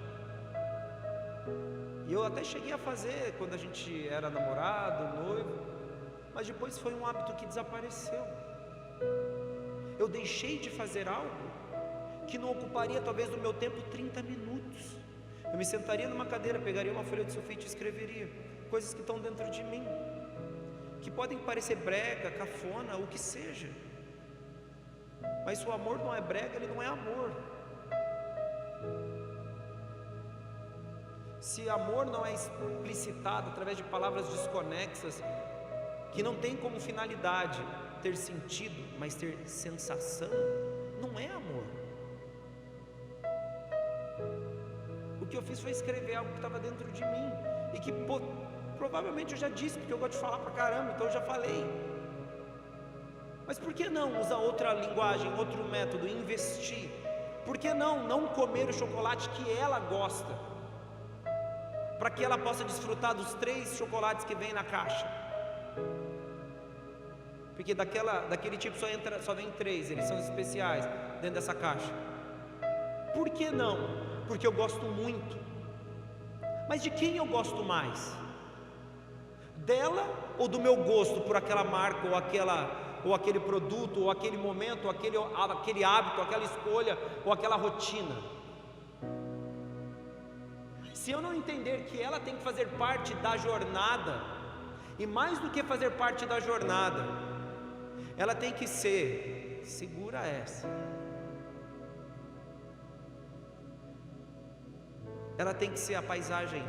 E eu até cheguei a fazer quando a gente era namorado, noivo, mas depois foi um hábito que desapareceu. Eu deixei de fazer algo que não ocuparia talvez do meu tempo 30 minutos. Eu me sentaria numa cadeira, pegaria uma folha de sulfite e escreveria coisas que estão dentro de mim, que podem parecer brega, cafona, o que seja, mas se o amor não é brega, ele não é amor. Se amor não é explicitado através de palavras desconexas, que não tem como finalidade ter sentido, mas ter sensação, não é amor. O que eu fiz foi escrever algo que estava dentro de mim, e que provavelmente eu já disse, porque eu gosto de falar pra caramba, então eu já falei. Mas por que não usar outra linguagem, outro método, investir? Por que não comer o chocolate que ela gosta, para que ela possa desfrutar dos 3 chocolates que vem na caixa? Porque daquele tipo só vem 3, eles são especiais dentro dessa caixa. Por que não? Porque eu gosto muito. Mas de quem eu gosto mais? Dela ou do meu gosto por aquela marca, ou aquele produto, ou aquele momento, ou aquele hábito, aquela escolha, ou aquela rotina? Se eu não entender que ela tem que fazer parte da jornada, e mais do que fazer parte da jornada, ela tem que ser, segura essa, ela tem que ser a paisagem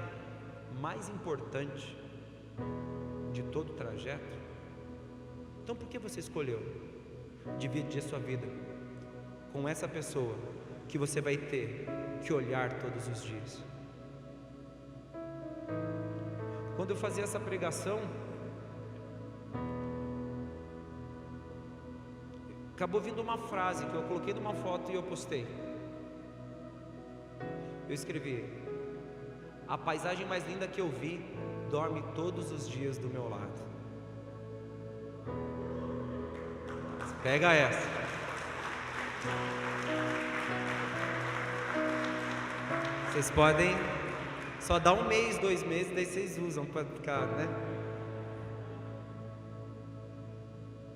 mais importante de todo o trajeto. Então por que você escolheu dividir a sua vida com essa pessoa que você vai ter que olhar todos os dias? Quando eu fazia essa pregação, acabou vindo uma frase que eu coloquei numa foto e eu postei. Eu escrevi: a paisagem mais linda que eu vi dorme todos os dias do meu lado. Pega essa. Vocês podem só dar 1 mês, 2 meses, daí vocês usam para ficar, né?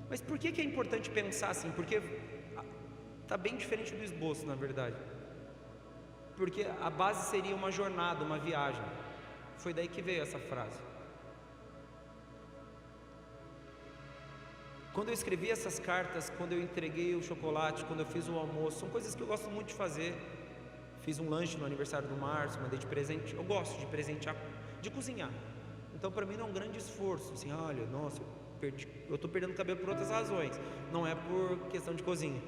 Mas por que é importante pensar assim? Porque está bem diferente do esboço, na verdade. Porque a base seria uma jornada, uma viagem. Foi daí que veio essa frase. Quando eu escrevi essas cartas, quando eu entreguei o chocolate, quando eu fiz o almoço, são coisas que eu gosto muito de fazer. Fiz um lanche no aniversário do Márcio, mandei de presente. Eu gosto de presentear, de cozinhar. Então para mim não é um grande esforço. Assim, olha, nossa, eu estou perdendo cabelo por outras razões. Não é por questão de cozinha.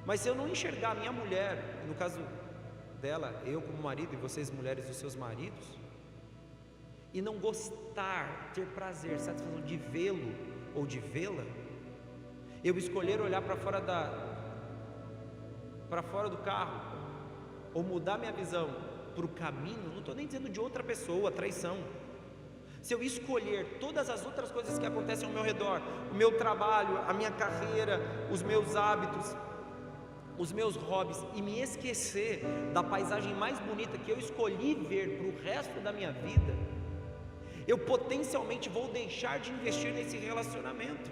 Mas se eu não enxergar a minha mulher, no caso dela, eu como marido e vocês mulheres os seus maridos, e não gostar, ter prazer, satisfação de vê-lo ou de vê-la, eu escolher olhar para fora do carro, ou mudar minha visão para o caminho, não estou nem dizendo de outra pessoa, traição. Se eu escolher todas as outras coisas que acontecem ao meu redor, o meu trabalho, a minha carreira, os meus hábitos, os meus hobbies, e me esquecer da paisagem mais bonita que eu escolhi ver para o resto da minha vida, eu potencialmente vou deixar de investir nesse relacionamento,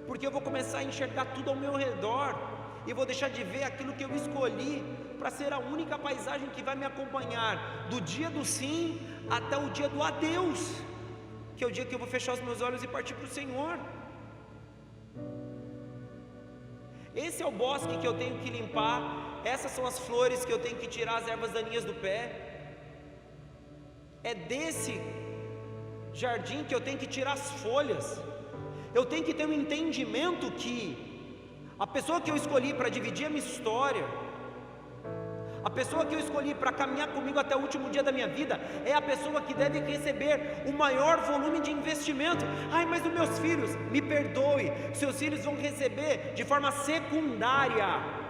porque eu vou começar a enxergar tudo ao meu redor, e vou deixar de ver aquilo que eu escolhi para ser a única paisagem que vai me acompanhar do dia do sim até o dia do adeus, que é o dia que eu vou fechar os meus olhos e partir para o Senhor. Esse é o bosque que eu tenho que limpar, essas são as flores que eu tenho que tirar as ervas daninhas do pé, é desse jardim que eu tenho que tirar as folhas. Eu tenho que ter um entendimento que a pessoa que eu escolhi para dividir a minha história, a pessoa que eu escolhi para caminhar comigo até o último dia da minha vida, é a pessoa que deve receber o maior volume de investimento. Ai, mas os meus filhos, me perdoe, seus filhos vão receber de forma secundária.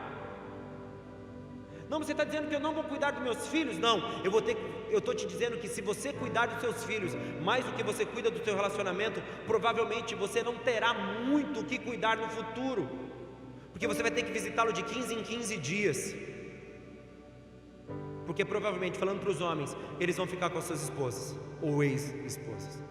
Não, você está dizendo que eu não vou cuidar dos meus filhos? Não, eu estou te dizendo que se você cuidar dos seus filhos mais do que você cuida do seu relacionamento, provavelmente você não terá muito o que cuidar no futuro, porque você vai ter que visitá-lo de 15 em 15 dias, porque provavelmente, falando para os homens, eles vão ficar com as suas esposas ou ex-esposas.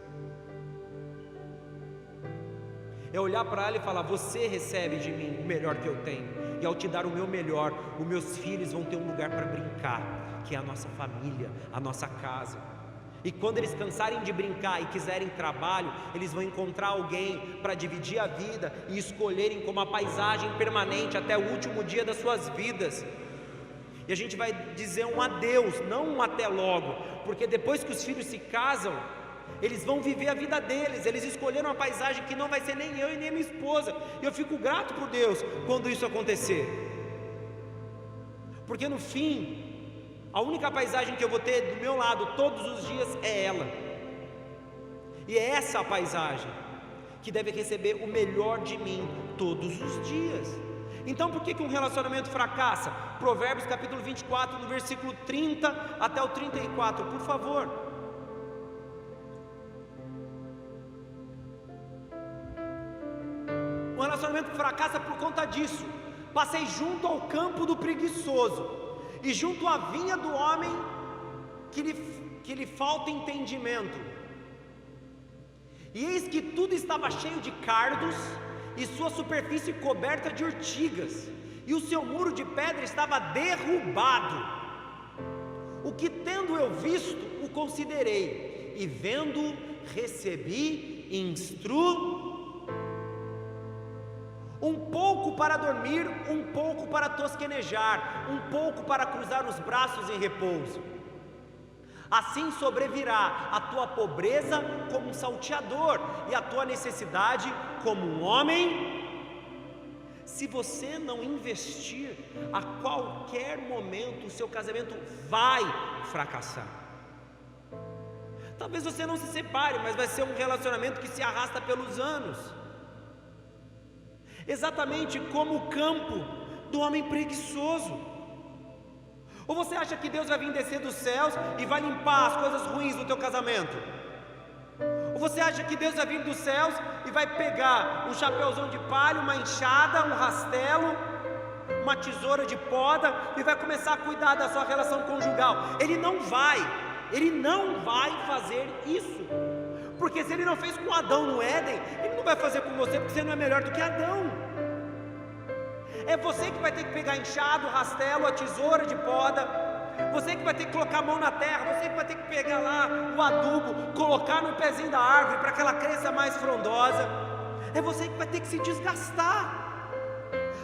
É olhar para ela e falar: você recebe de mim o melhor que eu tenho, e ao te dar o meu melhor, os meus filhos vão ter um lugar para brincar, que é a nossa família, a nossa casa. E quando eles cansarem de brincar e quiserem trabalho, eles vão encontrar alguém para dividir a vida e escolherem como a paisagem permanente até o último dia das suas vidas. E a gente vai dizer um adeus, não um até logo, porque depois que os filhos se casam, eles vão viver a vida deles. Eles escolheram uma paisagem que não vai ser nem eu e nem minha esposa. E eu fico grato por Deus quando isso acontecer, porque no fim, a única paisagem que eu vou ter do meu lado todos os dias é ela. E é essa a paisagem que deve receber o melhor de mim todos os dias. Então por que um relacionamento fracassa? Provérbios capítulo 24, no versículo 30 até o 34, por favor. O relacionamento fracassa por conta disso. Passei junto ao campo do preguiçoso e junto à vinha do homem que lhe falta entendimento. E eis que tudo estava cheio de cardos, e sua superfície coberta de urtigas, e o seu muro de pedra estava derrubado. O que tendo eu visto, o considerei, e vendo, recebi um pouco para dormir, um pouco para tosquenejar, um pouco para cruzar os braços em repouso. Assim sobrevirá a tua pobreza como um salteador, e a tua necessidade como um homem. Se você não investir, a qualquer momento o seu casamento vai fracassar. Talvez você não se separe, mas vai ser um relacionamento que se arrasta pelos anos. Exatamente como o campo do homem preguiçoso. Ou você acha que Deus vai vir descer dos céus e vai limpar as coisas ruins do teu casamento? Ou você acha que Deus vai vir dos céus e vai pegar um chapéuzão de palha, uma enxada, um rastelo, uma tesoura de poda e vai começar a cuidar da sua relação conjugal? Ele não vai fazer isso. Porque se ele não fez com Adão no Éden, ele não vai fazer com você, porque você não é melhor do que Adão. É você que vai ter que pegar a enxada, o rastelo, a tesoura de poda. Você que vai ter que colocar a mão na terra. Você que vai ter que pegar lá o adubo, colocar no pezinho da árvore para que ela cresça mais frondosa. É você que vai ter que se desgastar.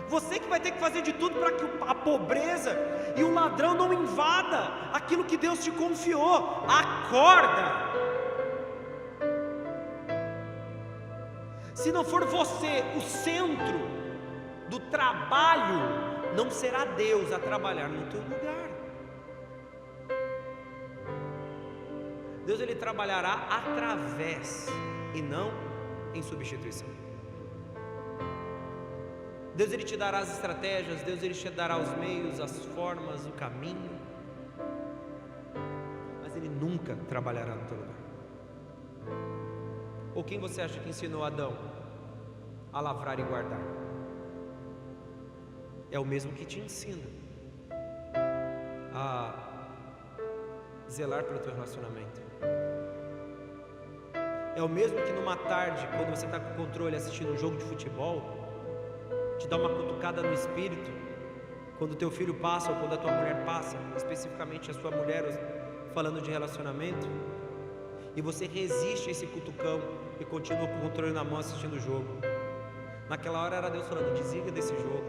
Você que vai ter que fazer de tudo para que a pobreza e o ladrão não invada aquilo que Deus te confiou. Acorda! Se não for você o centro do trabalho, não será Deus a trabalhar no teu lugar. Deus ele trabalhará através e não em substituição. Deus ele te dará as estratégias, Deus ele te dará os meios, as formas, o caminho, mas ele nunca trabalhará no teu lugar. Ou quem você acha que ensinou Adão a lavrar e guardar? É o mesmo que te ensina a zelar pelo teu relacionamento. É o mesmo que numa tarde, quando você está com o controle assistindo um jogo de futebol, te dá uma cutucada no espírito, quando o teu filho passa ou quando a tua mulher passa, especificamente a sua mulher, falando de relacionamento, e você resiste a esse cutucão e continua com o controle na mão assistindo o jogo. Naquela hora era Deus falando: desliga desse jogo,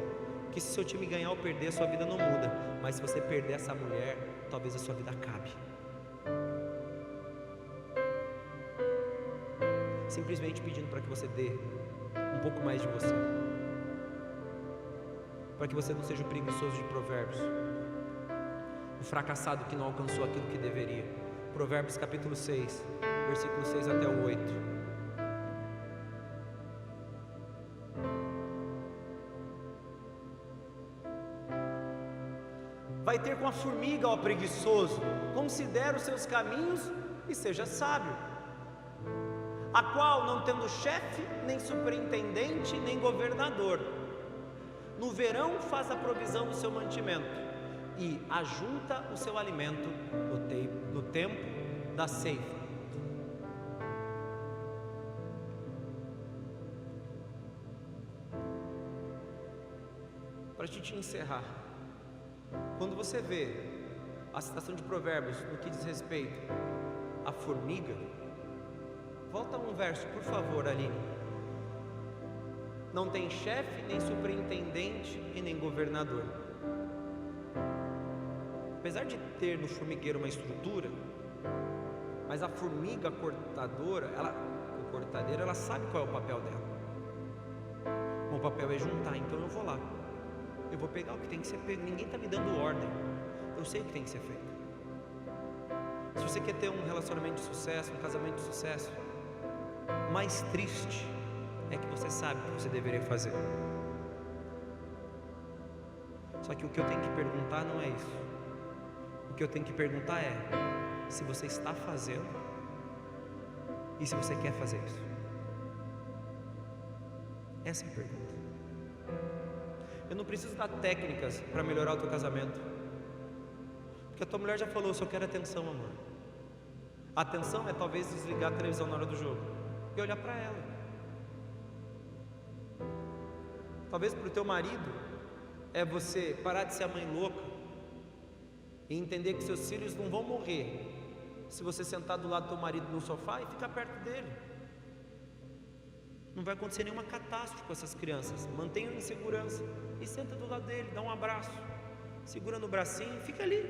que se seu time ganhar ou perder, a sua vida não muda, mas se você perder essa mulher, talvez a sua vida acabe. Simplesmente pedindo para que você dê um pouco mais de você, para que você não seja o preguiçoso de Provérbios, o fracassado que não alcançou aquilo que deveria. Provérbios capítulo 6, versículo 6 até o 8. Vai ter com a formiga, ó preguiçoso, considera os seus caminhos e seja sábio, a qual, não tendo chefe, nem superintendente, nem governador, no verão faz a provisão do seu mantimento e ajunta o seu alimento no tempo da ceifa. Para a gente encerrar, quando você vê a citação de Provérbios no que diz respeito à formiga, volta um verso, por favor, Aline. Não tem chefe, nem superintendente e nem governador. Apesar de ter no formigueiro uma estrutura, mas a formiga cortadeira, ela sabe qual é o papel dela. O papel é juntar, então eu vou lá. Eu vou pegar o que tem que ser pego. Ninguém está me dando ordem. Eu sei o que tem que ser feito. Se você quer ter um relacionamento de sucesso, um casamento de sucesso, mais triste é que você sabe o que você deveria fazer. Só que o que eu tenho que perguntar não é isso. O que eu tenho que perguntar é se você está fazendo e se você quer fazer isso. Essa é a pergunta. Eu não preciso dar técnicas para melhorar o teu casamento, porque a tua mulher já falou: só quero atenção, amor. A atenção é talvez desligar a televisão na hora do jogo e olhar para ela. Talvez para o teu marido é você parar de ser a mãe louca e entender que seus filhos não vão morrer se você sentar do lado do teu marido no sofá e ficar perto dele. Não vai acontecer nenhuma catástrofe com essas crianças. Mantenha em segurança e senta do lado dele, dá um abraço, segura no bracinho e fica ali.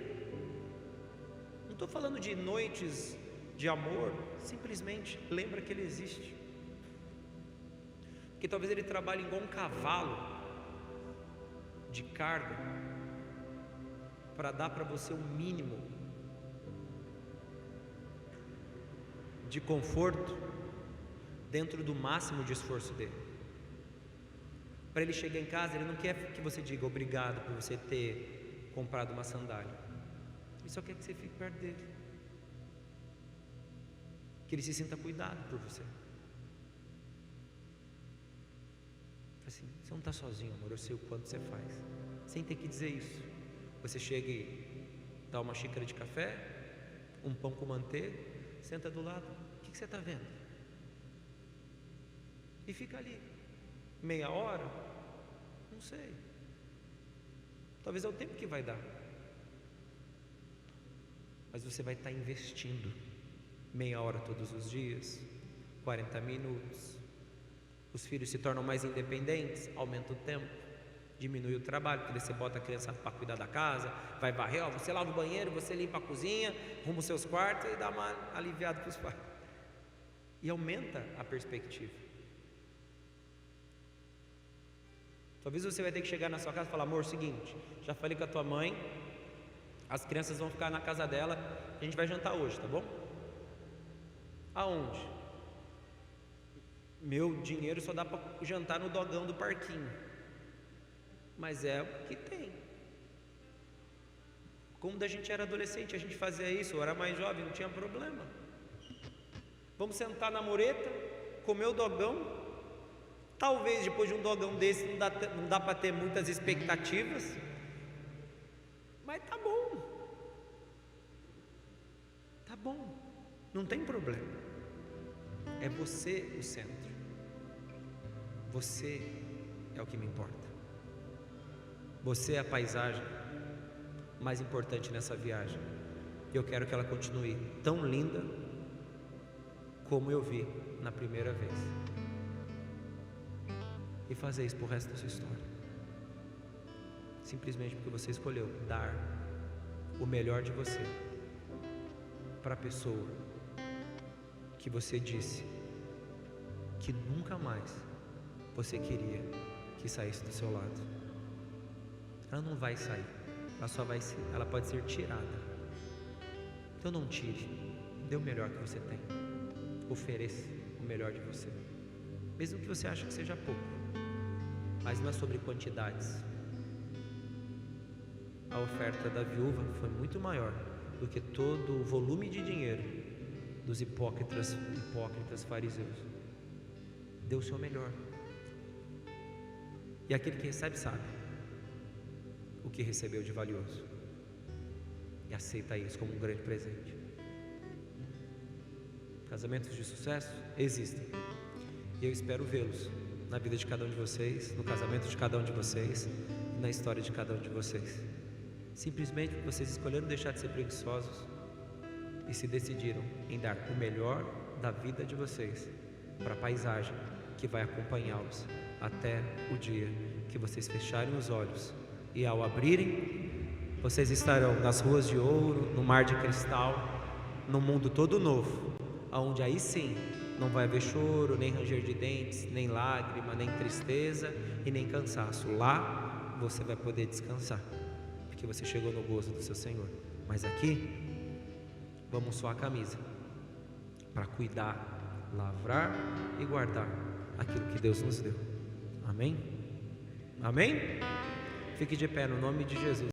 Não estou falando de noites de amor, simplesmente lembra que ele existe. Porque talvez ele trabalhe igual um cavalo de carga para dar para você um mínimo de conforto dentro do máximo de esforço dele. Para ele chegar em casa, ele não quer que você diga obrigado por você ter comprado uma sandália. Ele só quer que você fique perto dele, que ele se sinta cuidado por você. Assim, você não está sozinho, amor, eu sei o quanto você faz, sem ter que dizer isso. Você chega e dá uma xícara de café, um pão com manteiga, senta do lado, o que você está vendo? E fica ali, meia hora, não sei, talvez é o tempo que vai dar, mas você vai estar investindo meia hora todos os dias, 40 minutos. Os filhos se tornam mais independentes, aumenta o tempo, diminui o trabalho, porque você bota a criança para cuidar da casa, vai varrer, você lava o banheiro, você limpa a cozinha, arruma os seus quartos e dá uma aliviada para os pais, e aumenta a perspectiva. Talvez você vai ter que chegar na sua casa e falar: amor, seguinte, já falei com a tua mãe, as crianças vão ficar na casa dela, a gente vai jantar hoje, tá bom? Aonde? Meu dinheiro só dá para jantar no dogão do parquinho, mas é o que tem. Como da gente era adolescente, a gente fazia isso, eu era mais jovem, não tinha problema. Vamos sentar na mureta, comer o dogão. Talvez depois de um dogão desse não dá para ter muitas expectativas, mas tá bom, não tem problema. É você o centro, você é o que me importa, você é a paisagem mais importante nessa viagem. Eu quero que ela continue tão linda como eu vi na primeira vez, e fazer isso pro resto da sua história, simplesmente porque você escolheu dar o melhor de você para a pessoa que você disse que nunca mais você queria que saísse do seu lado. Ela não vai sair, ela pode ser tirada. Então não tire, dê o melhor que você tem, ofereça o melhor de você, mesmo que você ache que seja pouco, mas não é sobre quantidades. A oferta da viúva foi muito maior do que todo o volume de dinheiro dos hipócritas fariseus. Dê o seu melhor, e aquele que recebe sabe o que recebeu de valioso e aceita isso como um grande presente. Casamentos de sucesso existem, e eu espero vê-los na vida de cada um de vocês, no casamento de cada um de vocês, na história de cada um de vocês. Simplesmente porque vocês escolheram deixar de ser preguiçosos e se decidiram em dar o melhor da vida de vocês para a paisagem que vai acompanhá-los até o dia que vocês fecharem os olhos e, ao abrirem, vocês estarão nas ruas de ouro, no mar de cristal, num mundo todo novo, onde aí sim não vai haver choro, nem ranger de dentes, nem lágrima, nem tristeza e nem cansaço. Lá você vai poder descansar, porque você chegou no gozo do seu Senhor. Mas aqui, vamos suar a camisa para cuidar, lavrar e guardar aquilo que Deus nos deu. Amém? Amém? Fique de pé no nome de Jesus.